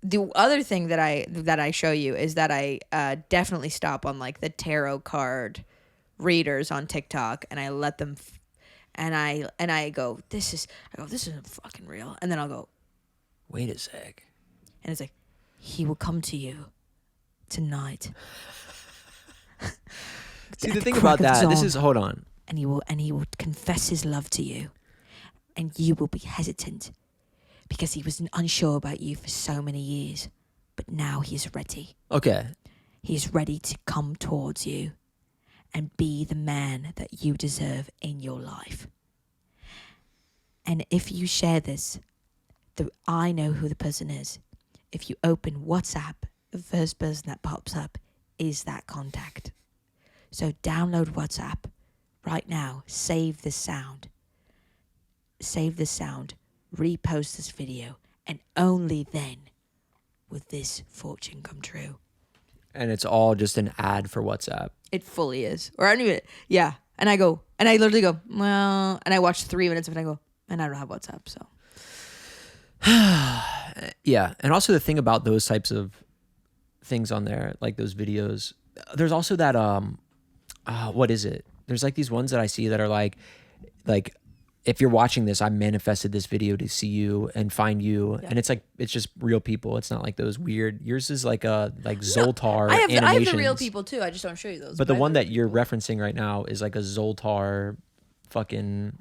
the other thing that I show you is that I definitely stop on like the tarot card readers on TikTok, and I let them, and I go, this isn't fucking real. And then I'll go, wait a sec. And it's like, he will come to you tonight. See, the thing about that, hold on. And he will confess his love to you. And you will be hesitant because he was unsure about you for so many years. But now he's ready. Okay. He's ready to come towards you and be the man that you deserve in your life. And if you share this, I know who the person is. If you open WhatsApp, the first person that pops up is that contact. So download WhatsApp right now. Save this sound. Repost this video. And only then will this fortune come true. And it's all just an ad for WhatsApp. It fully is. Or I don't even, yeah. And I literally go, well, and I watch 3 minutes of it and I go, and I don't have WhatsApp, so. Yeah, and also the thing about those types of things on there, like those videos, there's also that what is it? There's like these ones that I see that are like if you're watching this, I manifested this video to see you and find you, and it's like it's just real people. It's not like those weird. Yours is like Zoltar. I have the real people too. I just don't show you those. But the one that you're referencing right now is like a Zoltar, fucking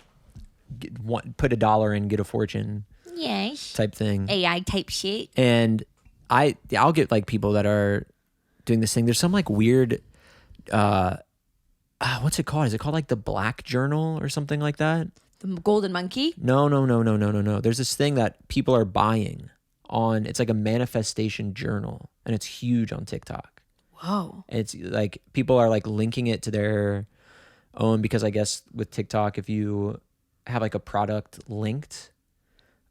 put $1 in, get a fortune. Yes. Type thing. AI type shit. And I'll get like people that are doing this thing. There's some like weird, what's it called? Is it called like the Black Journal or something like that? The Golden Monkey? No. There's this thing that people are buying on, it's like a manifestation journal, and it's huge on TikTok. Whoa. It's like people are like linking it to their own, because I guess with TikTok, if you have like a product linked,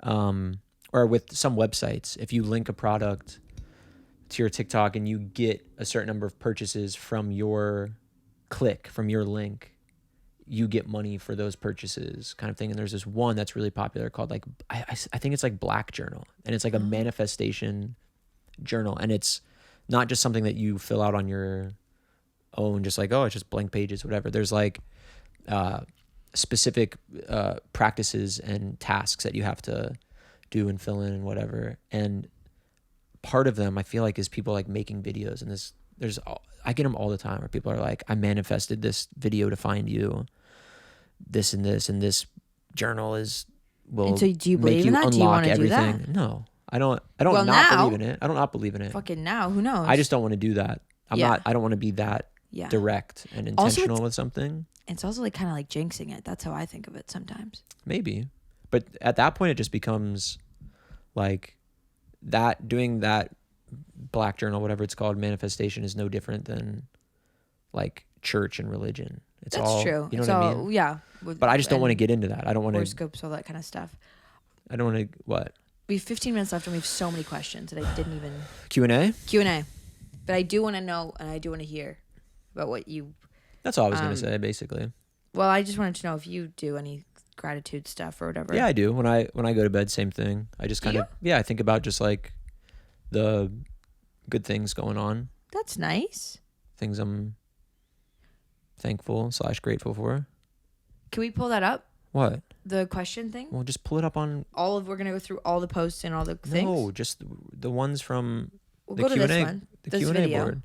or with some websites, if you link a product to your TikTok and you get a certain number of purchases from your click, from your link, you get money for those purchases, kind of thing. And there's this one that's really popular called like, I think it's like Black Journal, and it's like a manifestation journal. And it's not just something that you fill out on your own, just like, oh, it's just blank pages, whatever. There's like, specific practices and tasks that you have to do and fill in and whatever. And part of them, I feel like, is people like making videos, and I get them all the time where people are like, I manifested this video to find you, this and this journal will and so do you make believe you in that? unlock Do you want to everything. do that? No, I don't Well, not now, believe in it. I don't not believe in it. Fucking now, who knows? I just don't want to do that. I don't want to be that direct and intentional with something. It's also like kind of like jinxing it. That's how I think of it sometimes. Maybe. But at that point, it just becomes like doing that black journal, whatever it's called, manifestation is no different than like church and religion. It's That's all true. You know what I mean? Yeah. But I just don't want to get into that. I don't want to. Horoscopes, all that kind of stuff. I don't want to, what? We have 15 minutes left and we have so many questions that I didn't even. Q&A? Q&A. But I do want to know and I do want to hear about what you. That's all I was going to say, basically. Well, I just wanted to know if you do any gratitude stuff or whatever. Yeah, I do. When I go to bed, same thing. I just kind of, I think about just like the good things going on. That's nice. Things I'm thankful / grateful for. Can we pull that up? What? The question thing? Well, just pull it up on... We're going to go through all the posts and all the things? No, just the ones from we'll the go Q&A. To this one. The Q&A video. board.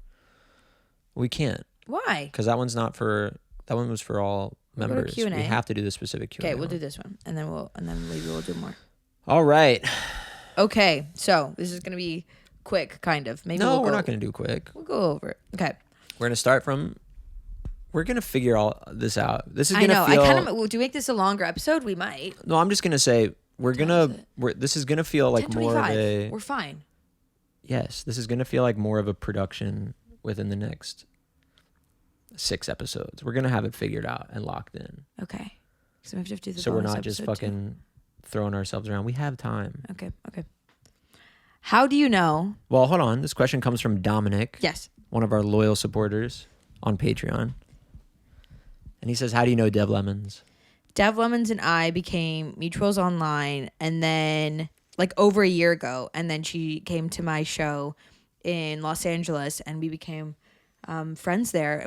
We can't. Why? Because that one was for all members. Q&A. We have to do the specific Q&A. Okay, we'll do this one. And then maybe we'll do more. All right. Okay, so this is going to be quick, kind of. Maybe we're not going to do quick. We'll go over it. Okay. We're going to start from... We're going to figure all this out. This is going to feel... Do we make this a longer episode? We might. No, I'm just going to say this is going to feel like more of a... We're fine. Yes, this is going to feel like more of a production within the next 6 episodes. We're going to have it figured out and locked in. Okay. So we have to do the So we're not just fucking throwing ourselves around. We have time. Okay. How do you know? Well, hold on. This question comes from Dominic. Yes. One of our loyal supporters on Patreon. And he says, how do you know Dev Lemons? Dev Lemons and I became mutuals online and then like over a year ago. And then she came to my show in Los Angeles and we became friends there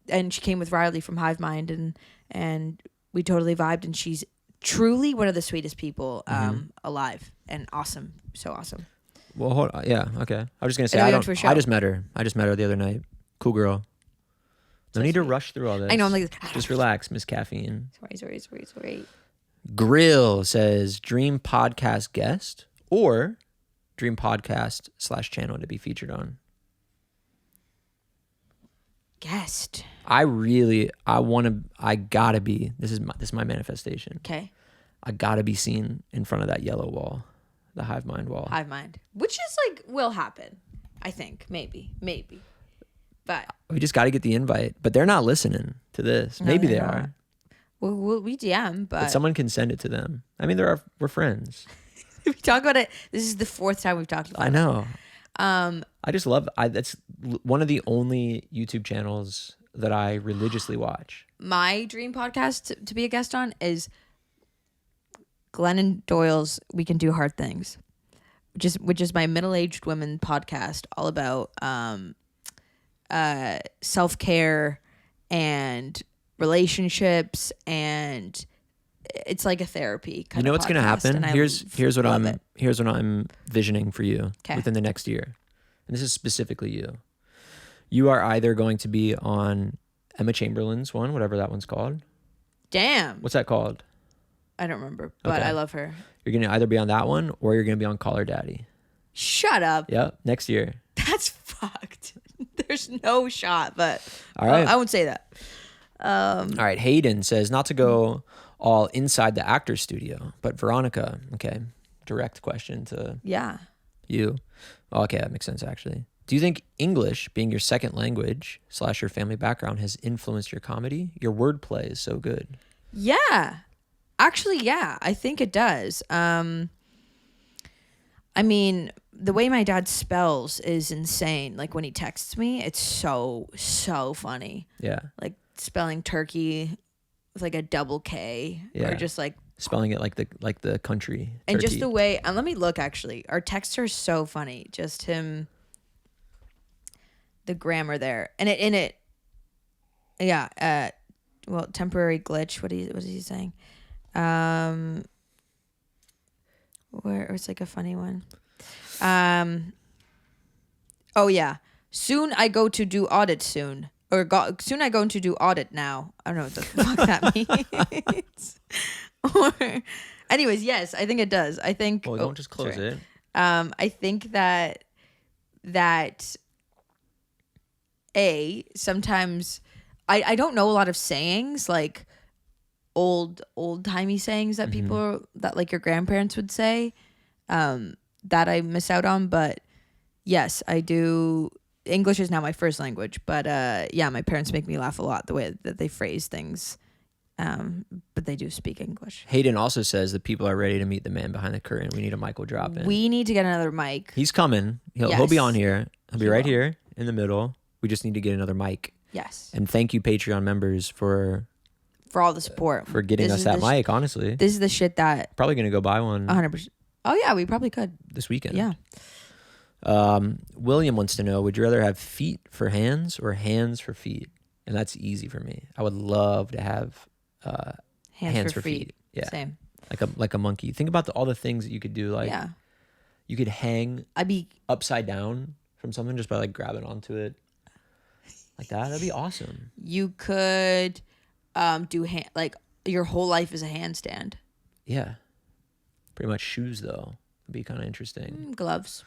and she came with Riley from Hive Mind and we totally vibed and she's truly one of the sweetest people alive and awesome. So awesome. Well, hold on. Yeah. Okay. I was just going to say, I just met her. the other night. Cool girl. No need to rush through all this. I know. I'm like, just relax, Miss Caffeine. Sorry. Grill says dream podcast guest or dream podcast / channel to be featured on. Guest. I gotta be. This is my manifestation. Okay. I gotta be seen in front of that yellow wall, the Hive Mind wall. Hive Mind, which is like will happen. I think maybe. But we just got to get the invite. But they're not listening to this. Maybe they are. Well, we DM, but someone can send it to them. I mean, we're friends. We talk about it. This is the 4th time we've talked about it. I know. I just love. That's one of the only YouTube channels that I religiously watch. My dream podcast to be a guest on is Glennon Doyle's "We Can Do Hard Things," which is my middle-aged women podcast, all about self-care and relationships, and it's like a therapy kind of. You know what's going to happen? Here's what I'm visioning for you within the next year. And this is specifically you. You are either going to be on Emma Chamberlain's one, whatever that one's called. Damn. What's that called? I don't remember, but I love her. You're going to either be on that one or you're going to be on Call Her Daddy. Shut up. Yep, next year. That's fucked. There's no shot, but all right. I won't say that. All right. Hayden says, not to go all inside the actor's studio, but Veronika, okay, direct question to you. Oh, okay, that makes sense, actually. Do you think English, being your second language / your family background, has influenced your comedy? Your wordplay is so good. Yeah. Actually, yeah, I think it does. I mean, the way my dad spells is insane. Like when he texts me, it's so funny. Yeah. Like spelling turkey with like a double K, or just like spelling it like the country. And turkey. just the way, and let me look actually. Our texts are so funny. Just him, the grammar there, and it. Yeah. Well, temporary glitch. What is he saying? Where it's like a funny one. Oh yeah. soon I go to do audit soon. Soon I going to do audit now. I don't know what the fuck that means. Or, anyways, yes, I think it does. I think. Well, don't just close it. I think that sometimes I don't know a lot of sayings like old timey sayings that people that like your grandparents would say that I miss out on. But yes, I do. English is now my first language, but yeah, my parents make me laugh a lot the way that they phrase things. But they do speak English. Hayden also says that people are ready to meet the man behind the curtain. We need a mic will drop in. We need to get another mic. He's coming. He'll be on here. He'll be right here in the middle. We just need to get another mic. Yes. And thank you, Patreon members, for all the support. For getting us that mic, honestly. This is the shit that... Probably going to go buy one. 100%. Oh, yeah, we probably could. This weekend. Yeah. William wants to know, would you rather have feet for hands or hands for feet? And that's easy for me. I would love to have hands for feet. Yeah. Same. Like a monkey. Think about all the things that you could do. Like, you could hang upside down from something just by like grabbing onto it. Like that. That'd be awesome. You could do like your whole life is a handstand. Yeah. Pretty much shoes though. Would be kind of interesting. Gloves.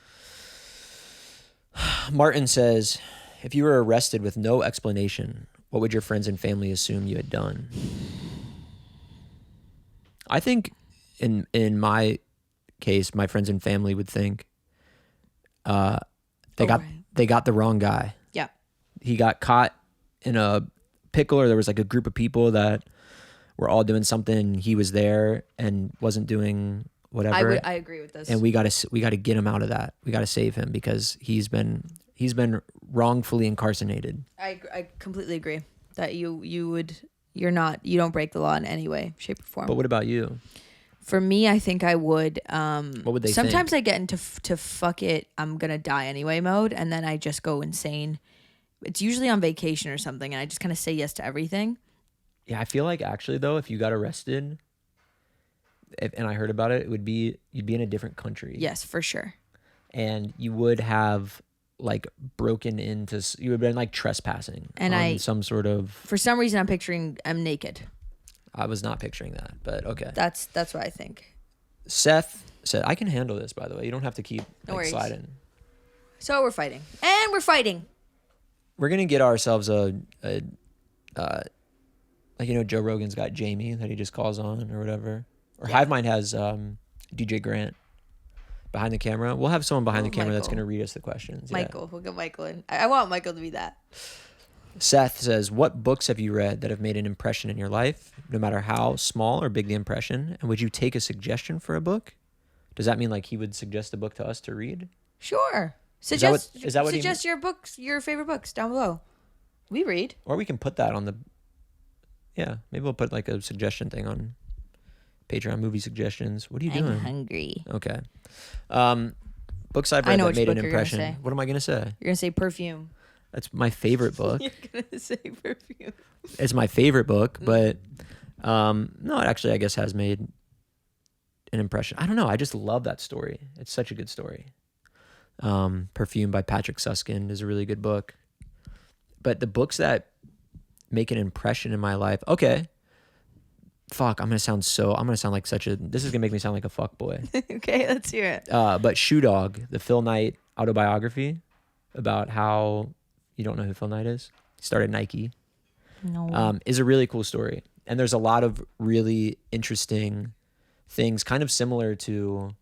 Martin says, if you were arrested with no explanation, what would your friends and family assume you had done? I think in my case, my friends and family would think they got the wrong guy. Yeah. He got caught in a pickle, or there was like a group of people that were all doing something. He was there and wasn't doing whatever. I agree with this. And we got to get him out of that. We got to save him because he's been wrongfully incarcerated. I completely agree that you don't break the law in any way, shape, or form. But what about you? For me, I think I would. What would they sometimes think? I get into to fuck it, I'm gonna die anyway mode, and then I just go insane. It's usually on vacation or something, and I just kind of say yes to everything. Yeah, I feel like actually though, if you got arrested, and I heard about it, you'd be in a different country. Yes, for sure. And you would have like broken into. You would have been like trespassing on some sort of. For some reason, I'm naked. I was not picturing that, but okay. That's what I think. Seth said, "I can handle this." By the way, you don't have to keep sliding. So we're fighting, and we're fighting. We're gonna get ourselves a like Joe Rogan's got Jamie that he just calls on or whatever. Or Hivemind has DJ Grant behind the camera. We'll have someone behind the camera that's going to read us the questions. Michael. We'll get Michael in. I want Michael to be that. Seth says, what books have you read that have made an impression in your life, no matter how small or big the impression? And would you take a suggestion for a book? Does that mean like he would suggest a book to us to read? Sure. Suggest your books, your favorite books down below. We read. Or we can put that on the... Yeah, maybe we'll put like a suggestion thing on Patreon, movie suggestions. What are you doing? I'm hungry. Okay. Books I've read that made an impression. What am I going to say? You're going to say Perfume. That's my favorite book. You're going to say Perfume. It's my favorite book, but no, it actually, I guess, has made an impression. I don't know. I just love that story. It's such a good story. Perfume by Patrick Suskind is a really good book. But the books that make an impression in my life, okay. Fuck, I'm gonna sound like such a. This is gonna make me sound like a fuck boy. Okay, let's hear it. But Shoe Dog, the Phil Knight autobiography, about how you don't know who Phil Knight is. He started Nike. No. Is a really cool story, and there's a lot of really interesting things, kind of similar to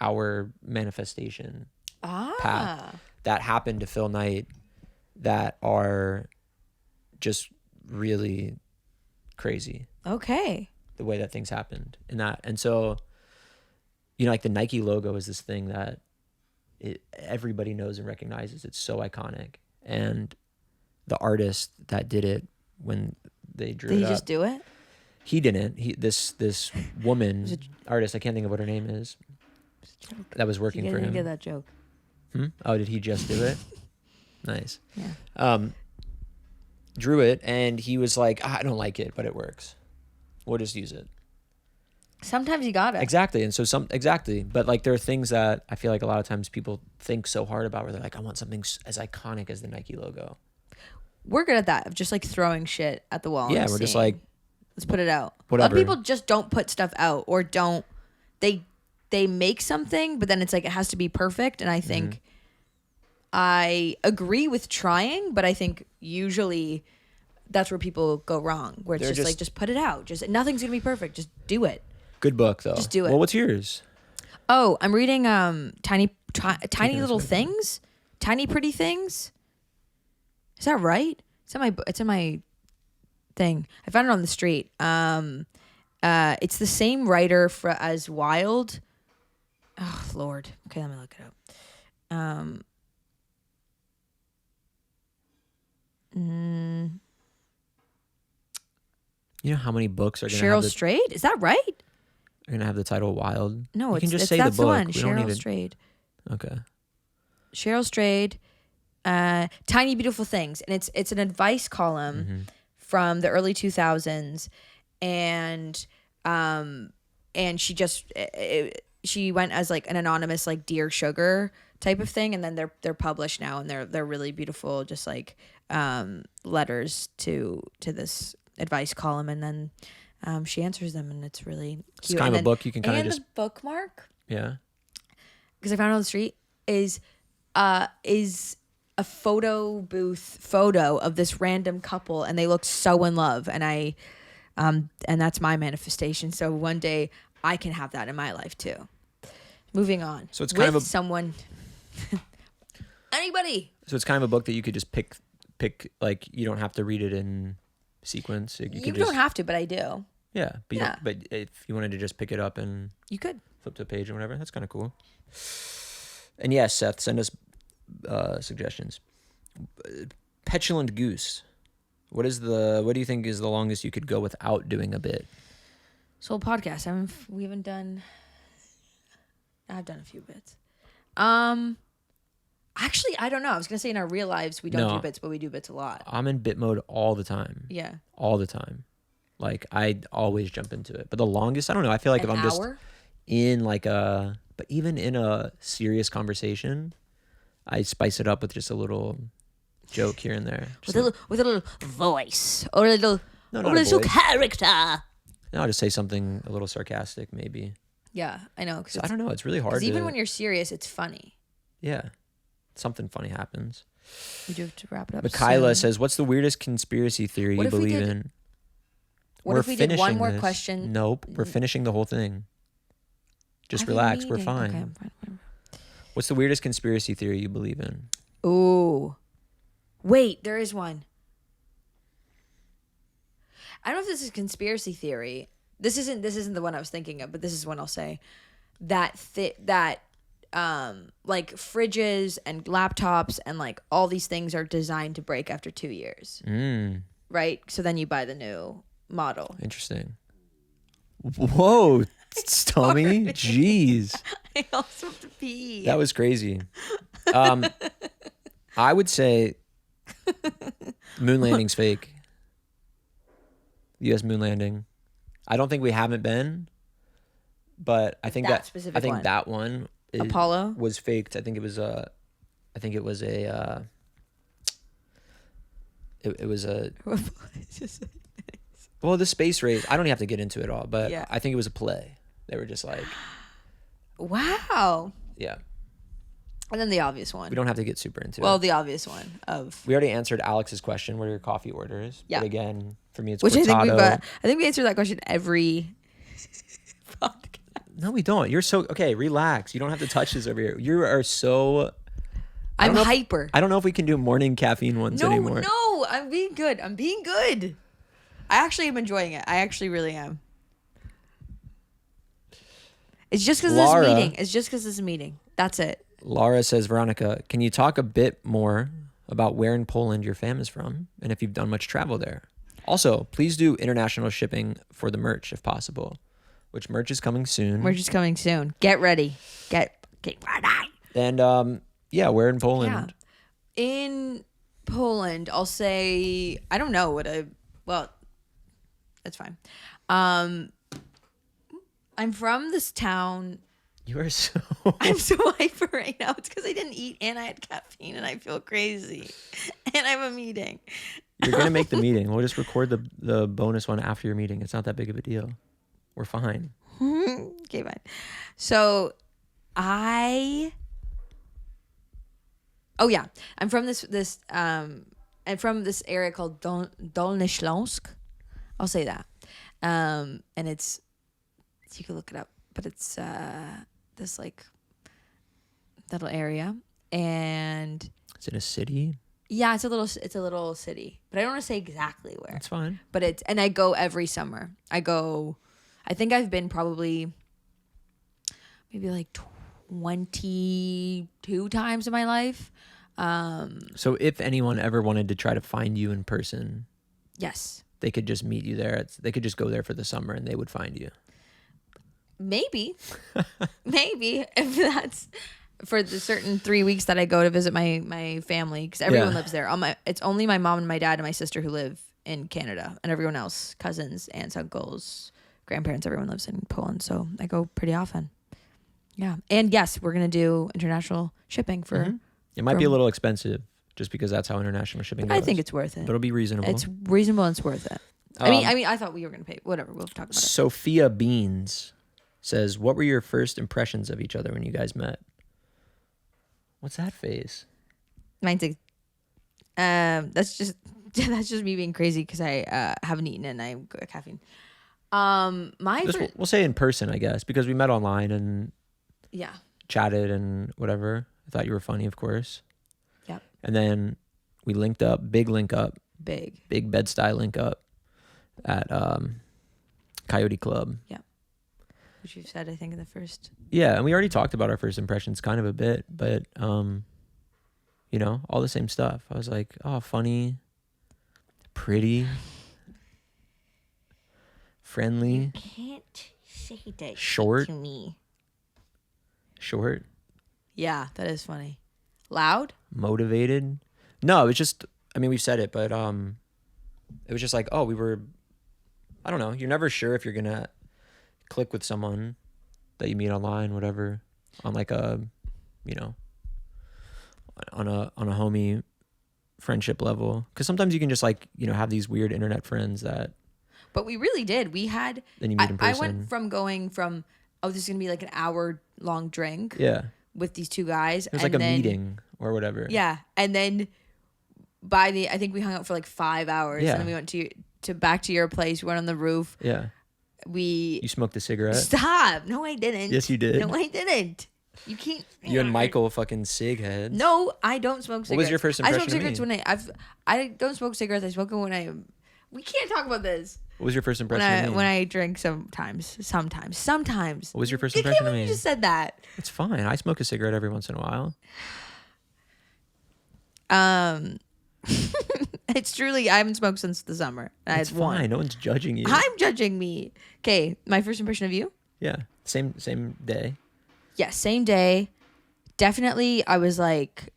our manifestation path that happened to Phil Knight that are just really crazy. Okay. The way that things happened and so like the Nike logo is this thing that everybody knows and recognizes. It's so iconic, and the artist that did it, when they drew it up, did he just do it? He didn't. This woman artist, I can't think of what her name is, that was working for him. You didn't get that joke. Oh, did he just do it? Nice. Yeah. Drew it, and he was like, I don't like it, but it works. We'll just use it. Sometimes you gotta. Exactly. And so but like there are things that I feel like a lot of times people think so hard about where they're like, I want something as iconic as the Nike logo. We're good at that, of just like throwing shit at the wall. Yeah, we're just like, let's put it out. Whatever. A lot of people just don't put stuff out, or don't. They make something, but then it's like it has to be perfect. And I think I agree with trying, but I think usually that's where people go wrong. Where it's just like, just put it out. Just nothing's gonna be perfect. Just do it. Good book though. Just do it. Well, what's yours? Oh, I'm reading Tiny Little Things, Tiny Pretty Things. Is that right? It's in my thing. I found it on the street. It's the same writer as Wild. Oh Lord. Okay, let me look it up. You know how many books are going to Cheryl Strayed? Is that right? Are going to have the title Wild? No, you can just say that's the book. The one. Cheryl Strayed. Okay. Cheryl Strayed. Tiny Beautiful Things, and it's an advice column from the early 2000s, and she went as like an anonymous like Dear Sugar type of thing, and then they're published now, and they're really beautiful, just like letters to this advice column, and then she answers them, and it's really cute. It's kind of a book you can kind of just the bookmark. Yeah. Because I found it on the street is a photo booth photo of this random couple, and they look so in love, and and that's my manifestation. So one day I can have that in my life too. Moving on. So it's kind of someone anybody. So it's kind of a book that you could just pick like you don't have to read it in sequence. You don't have to, but I do. Yeah, but if you wanted to just pick it up and you could flip to a page or whatever, that's kind of cool. And yes, Seth, send us suggestions. Petulant Goose. What do you think is the longest you could go without doing a bit? This whole podcast, I've done a few bits. Actually, I don't know. I was gonna say in our real lives we don't do bits, but we do bits a lot. I'm in bit mode all the time. Yeah. All the time. Like I always jump into it. But the longest, I don't know. I feel like if I'm just in but even in a serious conversation, I spice it up with just a little joke here and there. With a little voice or a little character. No, I'll just say something a little sarcastic maybe. Yeah, I know. So I don't know. It's really hard. Even when you're serious, it's funny. Yeah. Something funny happens. We do have to wrap it up. Mikayla says, what's the weirdest conspiracy theory you believe in? What if we did one more question? Nope. We're finishing the whole thing. Just relax. We're fine. Okay, I'm fine. What's the weirdest conspiracy theory you believe in? Ooh. Wait, there is one. I don't know if this is a conspiracy theory. This isn't the one I was thinking of, but this is one I'll say. That like fridges and laptops and like all these things are designed to break after 2 years. Right? So then you buy the new model. Interesting. Whoa, Tommy. Jeez. I also have to pee. That was crazy. I would say moon landing's fake. The U.S. moon landing. I don't think we haven't been, but I think that one Apollo was faked. I think it was a well, the space race. I don't have to get into it all, but yeah. I think it was a play. They were just like, wow. Yeah. And then the obvious one. We don't have to get super into it. Well, the obvious one of. We already answered Alex's question. What are your coffee orders? Yeah. But again, for me, it's which cortado. I think we answered that question every podcast. No, we don't. You're so okay. Relax. You don't have to touch this over here. You are so. I'm hyper. I don't know if we can do morning caffeine ones anymore. No, I'm being good. I actually am enjoying it. I actually really am. It's just because of this meeting. That's it. Laura says, Veronika, can you talk a bit more about where in Poland your fam is from and if you've done much travel there? Also, please do international shipping for the merch if possible, which merch is coming soon. Get ready. Get ready. And where in Poland? Yeah. In Poland, I'll say, I don't know that's fine. I'm from this town. You are so... I'm so hyper right now. It's because I didn't eat and I had caffeine and I feel crazy. And I have a meeting. You're going to make the meeting. We'll just record the bonus one after your meeting. It's not that big of a deal. We're fine. Okay, fine. So I'm from I'm from this area called Dolny Śląsk. I'll say that. And it's, you can look it up, but it's this like little area, and is it a city? Yeah, it's a little city, but I don't want to say exactly where. That's fine. But and I go every summer. I think I've been probably maybe like 22 times in my life. So if anyone ever wanted to try to find you in person, yes, they could just meet you there. They could just go there for the summer and they would find you. Maybe if that's for the certain 3 weeks that I go to visit my family, because everyone lives there. It's only my mom and my dad and my sister who live in Canada, and everyone else, cousins, aunts, uncles, grandparents, everyone lives in Poland. So I go pretty often. Yeah, and yes, we're gonna do international shipping for. Mm-hmm. It might be a little expensive, just because that's how international shipping goes. I think it's worth it. But it'll be reasonable. It's reasonable and it's worth it. I mean, I thought we were gonna pay. Whatever, we'll talk about it. Sophia Beans says, "What were your first impressions of each other when you guys met?" What's that face? Mine's that's just me being crazy because I haven't eaten and I got caffeine. We'll say in person, I guess, because we met online and chatted and whatever. I thought you were funny, of course. Yep. And then we linked up, big Bed-Stuy link up at Coyote Club. Yeah. Which you've said, I think, in the first. Yeah, and we already talked about our first impressions kind of a bit, but all the same stuff. I was like, oh, funny, pretty, friendly. You can't say that short to me. Short. Yeah, that is funny. Loud? Motivated. No, it's just, we've said it, but it was just like, oh, I don't know. You're never sure if you're going to click with someone that you meet online, whatever, on like a, on a homie friendship level. Because sometimes you can just have these weird internet friends that. But we really did. We had. Then you meet in person. I went from going from, this is going to be like an hour long drink. Yeah. With these two guys. It was like a meeting or whatever. Yeah. And then I think we hung out for like 5 hours. Yeah. And then we went to back to your place. We went on the roof. Yeah. You smoked a cigarette? Stop. No, I didn't. Yes, you did. No, I didn't. You can't. You and Michael fucking cig heads. No, I don't smoke cigarettes. What was your first impression? I smoke cigarettes when I don't smoke cigarettes. I smoke them when I. We can't talk about this. What was your first impression of me? When I drink sometimes. What was your first impression of me? You just said that. It's fine. I smoke a cigarette every once in a while. It's truly, I haven't smoked since the summer. It's fine. No one's judging you. I'm judging me. Okay, my first impression of you? Yeah, same day. Yeah, same day. Definitely, I was like,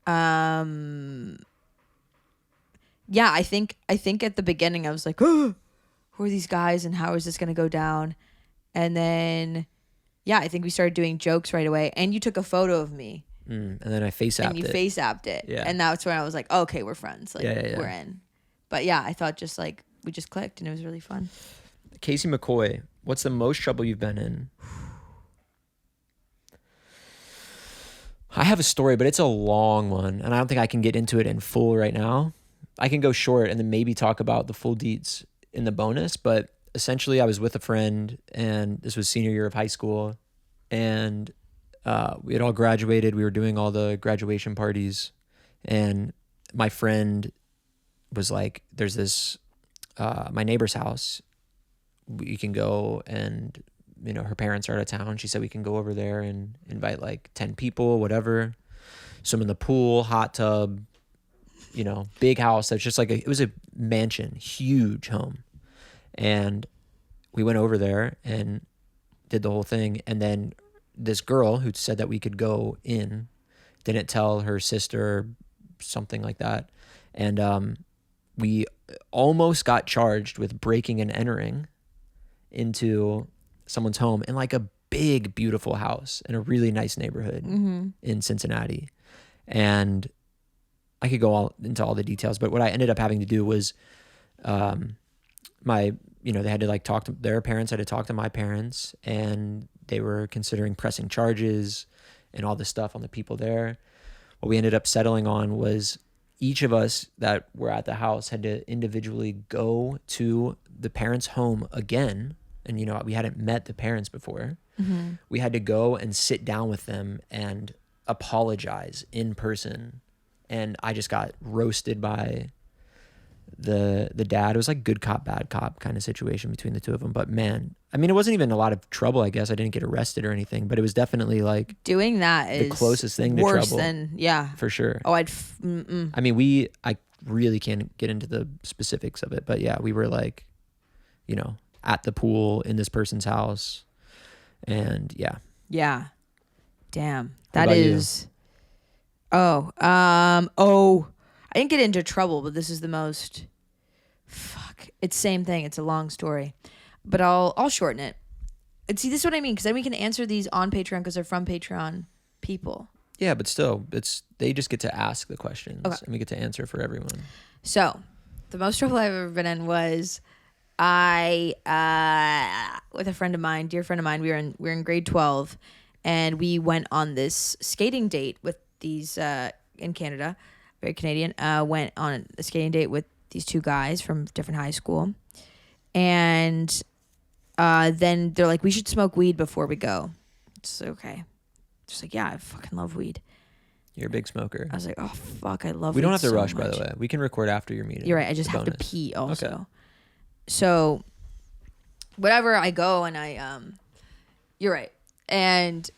yeah, I think at the beginning I was like, oh, who are these guys and how is this gonna go down? And then, yeah, I think we started doing jokes right away. And you took a photo of me. And then I face-apped it. And you face-apped it. Yeah. And that's when I was like, oh, okay, we're friends. Like, yeah. we're in. But yeah, I thought just like, we just clicked and it was really fun. Casey McCoy, what's the most trouble you've been in? I have a story, but it's a long one. And I don't think I can get into it in full right now. I can go short and then maybe talk about the full deets in the bonus. But essentially, I was with a friend and this was senior year of high school. And we had all graduated. We were doing all the graduation parties. And my friend was like, there's this, my neighbor's house. We can go and, her parents are out of town. She said we can go over there and invite like 10 people, whatever. Swim in the pool, hot tub, big house. That's just like, it was a mansion, huge home. And we went over there and did the whole thing. And then this girl who said that we could go in didn't tell her sister, something like that. And we almost got charged with breaking and entering into someone's home in like a big, beautiful house in a really nice neighborhood in Cincinnati. And I could go into all the details, but what I ended up having to do was, they had to like talk to their parents, had to talk to my parents, and they were considering pressing charges and all this stuff on the people there. What we ended up settling on was each of us that were at the house had to individually go to the parents' home again. And, we hadn't met the parents before. Mm-hmm. We had to go and sit down with them and apologize in person. And I just got roasted by the dad. It was like good cop, bad cop kind of situation between the two of them. But man, I mean, it wasn't even a lot of trouble, I guess. I didn't get arrested or anything, but it was definitely like doing that is the closest thing to worse trouble. Than, yeah. For sure. Oh, I mean, I really can't get into the specifics of it, but yeah, we were like, at the pool in this person's house. And yeah. Yeah. Damn. That is. You? I didn't get into trouble, but this is the most. Fuck. It's same thing. It's a long story, but I'll shorten it. And see, this is what I mean, because then we can answer these on Patreon because they're from Patreon people. Yeah, but still, they just get to ask the questions, and we get to answer for everyone. So, the most trouble I've ever been in was with a friend of mine, dear friend of mine. We were in grade 12, and we went on this skating date with these in Canada, very Canadian. Went on a skating date with these two guys from different high school, and then they're like, we should smoke weed before we go. It's okay. Just like, yeah, I fucking love weed. You're a big smoker. I was like, oh fuck, I love weed. We don't have to so rush, much. by the way. We can record after your meeting. You're right. I just have to pee also. Okay. So whatever, I go and I you're right. And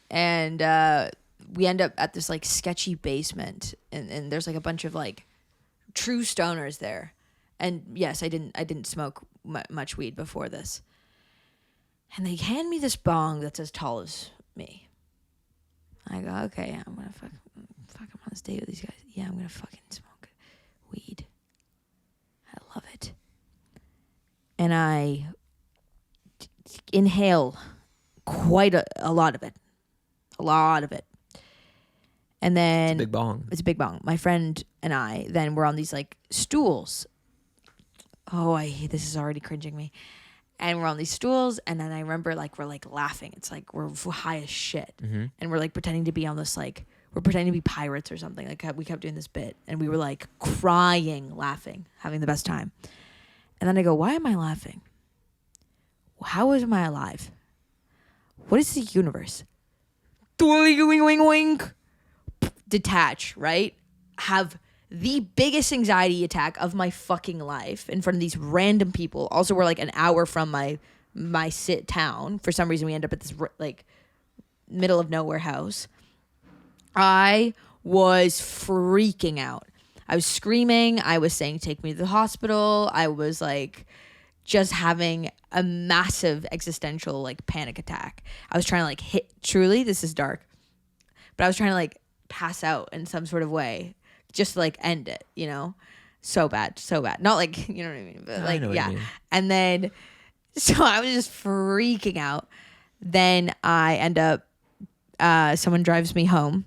we end up at this like sketchy basement, and there's like a bunch of like true stoners there. And yes, I didn't smoke much weed before this. And they hand me this bong that's as tall as me. I go, okay, I'm gonna fuck I'm on this date with these guys. Yeah, I'm gonna fucking smoke weed. I love it. And I inhale quite a lot of it. A lot of it. And then... It's a big bong. It's a big bong. My friend and I then were on these like stools. Oh, this is already cringing me. And we're on these stools, and then I remember like we're like laughing. It's like we're high as shit. Mm-hmm. And we're like pretending to be on this like... We're pretending to be pirates or something. Like we kept doing this bit. And we were like crying, laughing, having the best time. And then I go, why am I laughing? How am I alive? What is the universe? Detach, right? Have the biggest anxiety attack of my fucking life in front of these random people. Also, we're like an hour from my sit town. For some reason, we end up at this like middle of nowhere house. I was freaking out. I was screaming. I was saying, take me to the hospital. I was like just having a massive existential like panic attack. I was trying to like truly, this is dark, but I was trying to like pass out in some sort of way just to like end it, so bad. Not like, you know what I mean? But like, yeah. And then, so I was just freaking out. Then I end up, someone drives me home.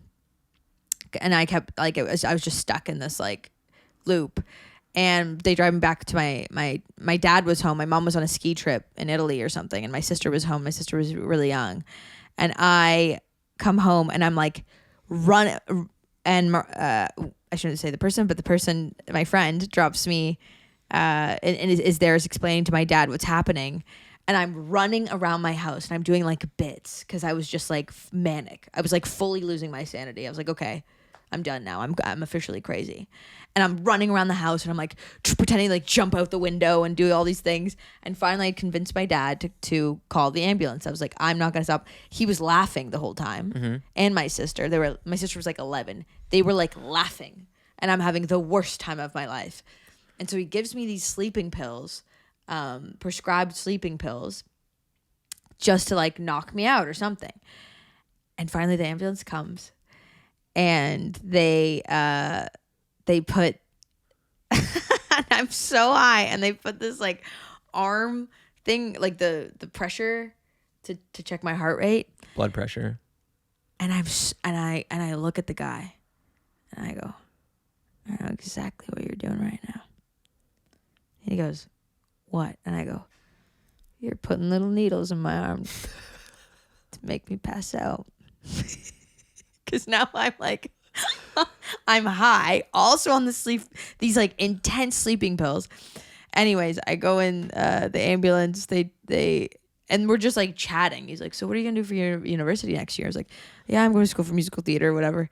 And I kept like I was just stuck in this like loop, and they drive me back to my dad was home. My mom was on a ski trip in Italy or something, and my sister was home. My sister was really young, and I come home and I'm like run, and I shouldn't say the person, but the person, my friend, drops me, and is there, is explaining to my dad what's happening. And I'm running around my house and I'm doing like bits because I was just like manic. I was like fully losing my sanity. I was like, okay, I'm done now. I'm officially crazy. And I'm running around the house and I'm like pretending to like jump out the window and do all these things. And finally I convinced my dad to call the ambulance. I was like, I'm not going to stop. He was laughing the whole time. Mm-hmm. And my sister, my sister was like 11. They were like laughing. And I'm having the worst time of my life. And so he gives me these sleeping pills. Prescribed sleeping pills just to like knock me out or something. And finally the ambulance comes and they put I'm so high, and they put this like arm thing, like the pressure to check my heart rate, blood pressure. And I look at the guy and I go, I know exactly what you're doing right now. And he goes, what? And I go, you're putting little needles in my arm to make me pass out. Because now I'm like, I'm high, also on these like intense sleeping pills. Anyways, I go in the ambulance. And we're just like chatting. He's like, so what are you gonna do for your university next year? I was like, yeah, I'm going to school for musical theater or whatever.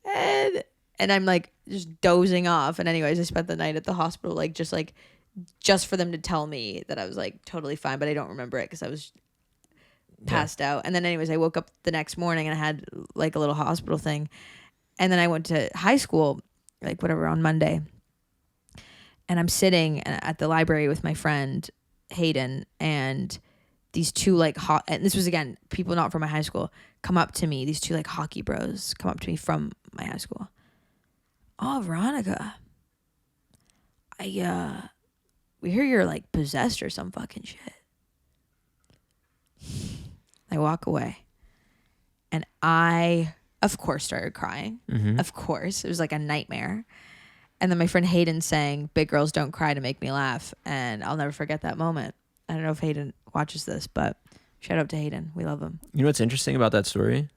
And I'm like just dozing off. And anyways, I spent the night at the hospital, like just for them to tell me that I was like totally fine, but I don't remember it because I was passed out. And then anyways, I woke up the next morning and I had like a little hospital thing. And then I went to high school, like whatever, on Monday. And I'm sitting at the library with my friend Hayden, and these two like and this was again people not from my high school come up to me. These two like hockey bros come up to me from my high school. Oh, Veronika, we hear you're like possessed or some fucking shit. I walk away, and I of course started crying. Mm-hmm. Of course, it was like a nightmare. And then my friend Hayden sang "Big Girls Don't Cry" to make me laugh, and I'll never forget that moment. I don't know if Hayden watches this, but shout out to Hayden. We love him. You know what's interesting about that story?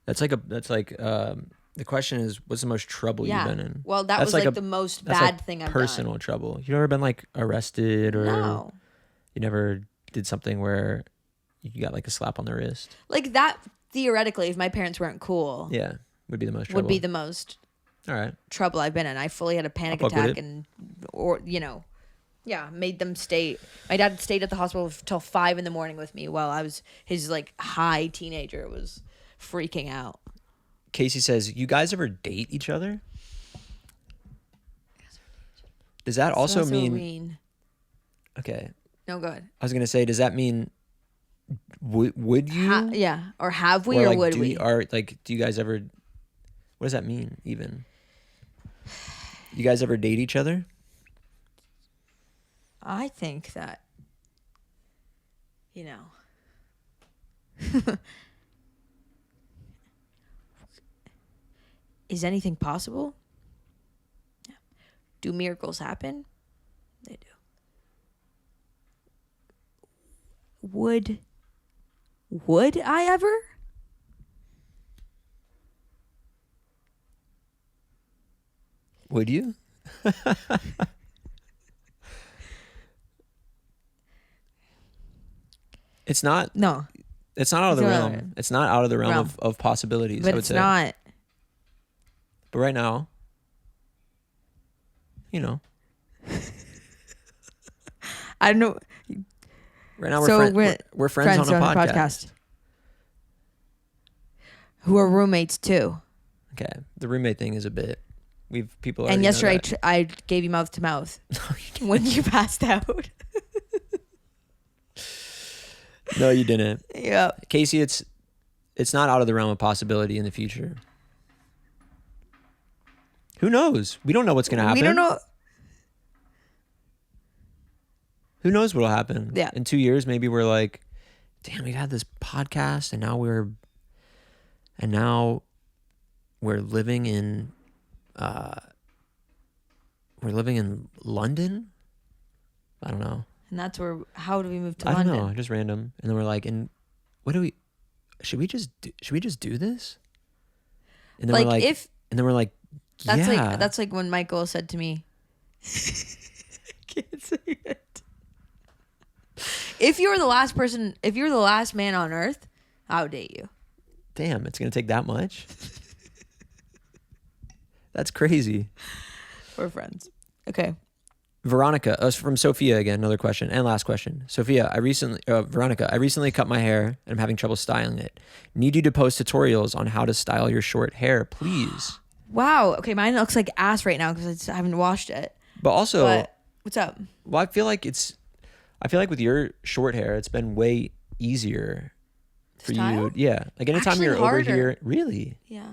That's like the question is, what's the most trouble you've been in? Well, that was like the most bad thing I've done. Personal trouble. You ever been like arrested or no? You never did something where you got like a slap on the wrist? Like that, theoretically, if my parents weren't cool. Yeah, would be the most trouble. Would be the most all right trouble I've been in. I fully had a panic attack made them stay. My dad stayed at the hospital till 5 a.m. with me while I was his like high teenager was freaking out. Casey says, you guys ever date each other? Does that also mean... Okay. No, good. I was going to say, does that mean would you? Or have we, or would we? Do you guys ever... What does that mean, even? You guys ever date each other? I think that, is anything possible? Yeah. Do miracles happen? They do. Would I ever? Would you? It's not. No. It's not out of the realm. It's not out of the realm of possibilities. But I would it's say. Not. But right now, I don't know. Right now we're friends on a podcast. Who are roommates too. Okay, the roommate thing is a bit. People. And yesterday I gave you mouth to mouth when you passed out. No, you didn't. Yeah, Casey, it's not out of the realm of possibility in the future. Who knows? We don't know what's going to happen. We don't know. Who knows what'll happen? Yeah. In 2 years, maybe we're like, damn, we had this podcast, and now we're living in London. I don't know. And that's where. How do we move to London? London? I don't know. Just random. And then we're like, and what do we? Should we just do this? And then we're like, yeah. That's like when Michael said to me, I can't say it. If you were the last man on earth, I would date you. Damn, it's gonna take that much? That's crazy. We're friends. Okay. Veronika, from Sophia again, another question and last question. Sophia, Veronika, I recently cut my hair and I'm having trouble styling it. Need you to post tutorials on how to style your short hair, please. Wow. Okay, mine looks like ass right now because I haven't washed it. But also, what's up? Well, I feel like with your short hair, it's been way easier for you. Yeah, like anytime actually you're harder. over here, really. Yeah.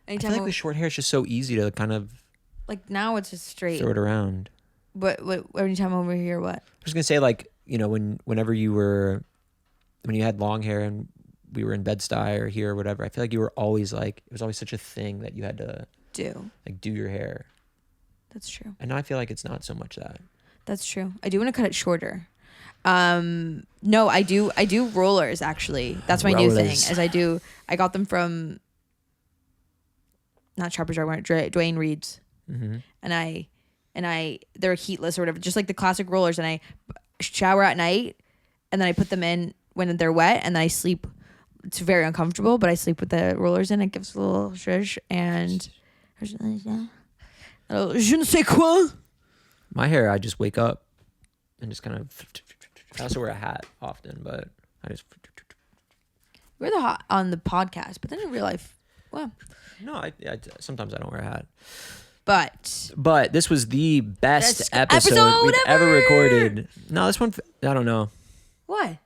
Anytime I feel like with short hair, it's just so easy to kind of like now it's just straight. Throw it around. What anytime over here, what? I was gonna say, like, whenever you were when you had long hair and we were in Bed-Stuy or here or whatever, I feel like you were always like, it was always such a thing that you had to do your hair. That's true. And now I feel like it's not so much that. That's true. I do want to cut it shorter. No, I do rollers actually. That's my new thing. I got them from not Shoppers Drug Mart, Dwayne Reed's. Mm-hmm. And they're heatless or whatever, just like the classic rollers, and I shower at night and then I put them in when they're wet and then I sleep. It's very uncomfortable, but I sleep with the rollers in. It gives a little shush and je ne sais quoi. My hair, I just wake up and just kind of. I also wear a hat often, but I just. You wear the hat on the podcast, but then in real life, well. No, I sometimes I don't wear a hat. But this was the best episode we've ever recorded. No, this one, I don't know. What?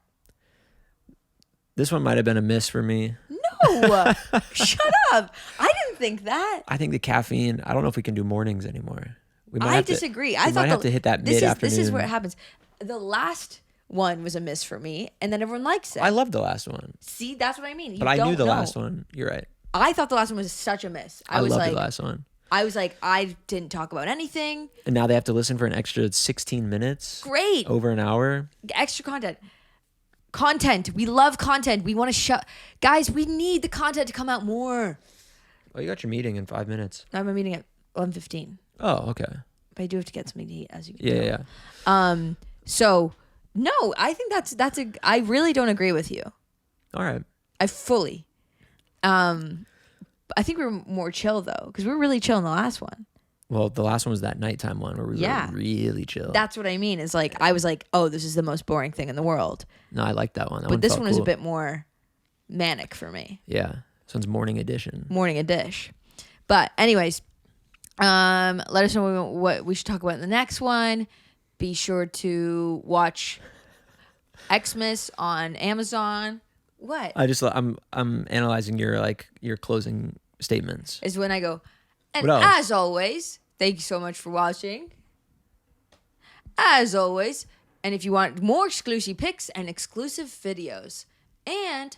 This one might have been a miss for me. No, shut up. I didn't think that. I think the caffeine, I don't know if we can do mornings anymore. I disagree. I might have to hit that mid-afternoon. This is where it happens. The last one was a miss for me, and then everyone likes it. I love the last one. See, that's what I mean. But I knew the last one. You're right. I thought the last one was such a miss. I loved the last one. I was like, I didn't talk about anything. And now they have to listen for an extra 16 minutes. Great. Over an hour. Extra content. Content. We love content. We want to guys, we need the content to come out more. Oh, you got your meeting in 5 minutes. I have a meeting at 11:15. Oh, okay. But I do have to get something to eat, as you can tell. Yeah. So no, I think I really don't agree with you. All right. I fully. I think we were more chill though, because we were really chill in the last one. Well, the last one was that nighttime one where we were really chill. That's what I mean. Is like I was like, oh, this is the most boring thing in the world. No, I like that one. But this one was a bit more manic for me. Yeah, this one's morning edition. Morning edition. But anyways, let us know what we should talk about in the next one. Be sure to watch Xmas on Amazon. What? I'm analyzing your closing statements. Is when I go, and as always, thank you so much for watching. As always, and if you want more exclusive pics and exclusive videos, and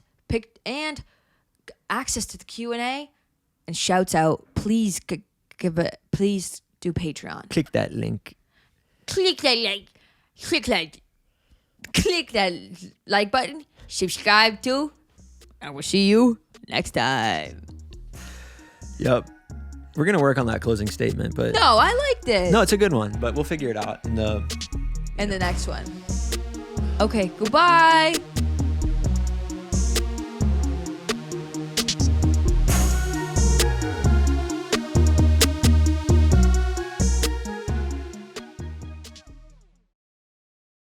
access to the Q&A and shouts out, please please do Patreon. Click that link. Click that like button. Subscribe to, and we'll see you next time. Yep. We're going to work on that closing statement, but... No, I liked it. No, it's a good one, but we'll figure it out in the next one. Okay, goodbye.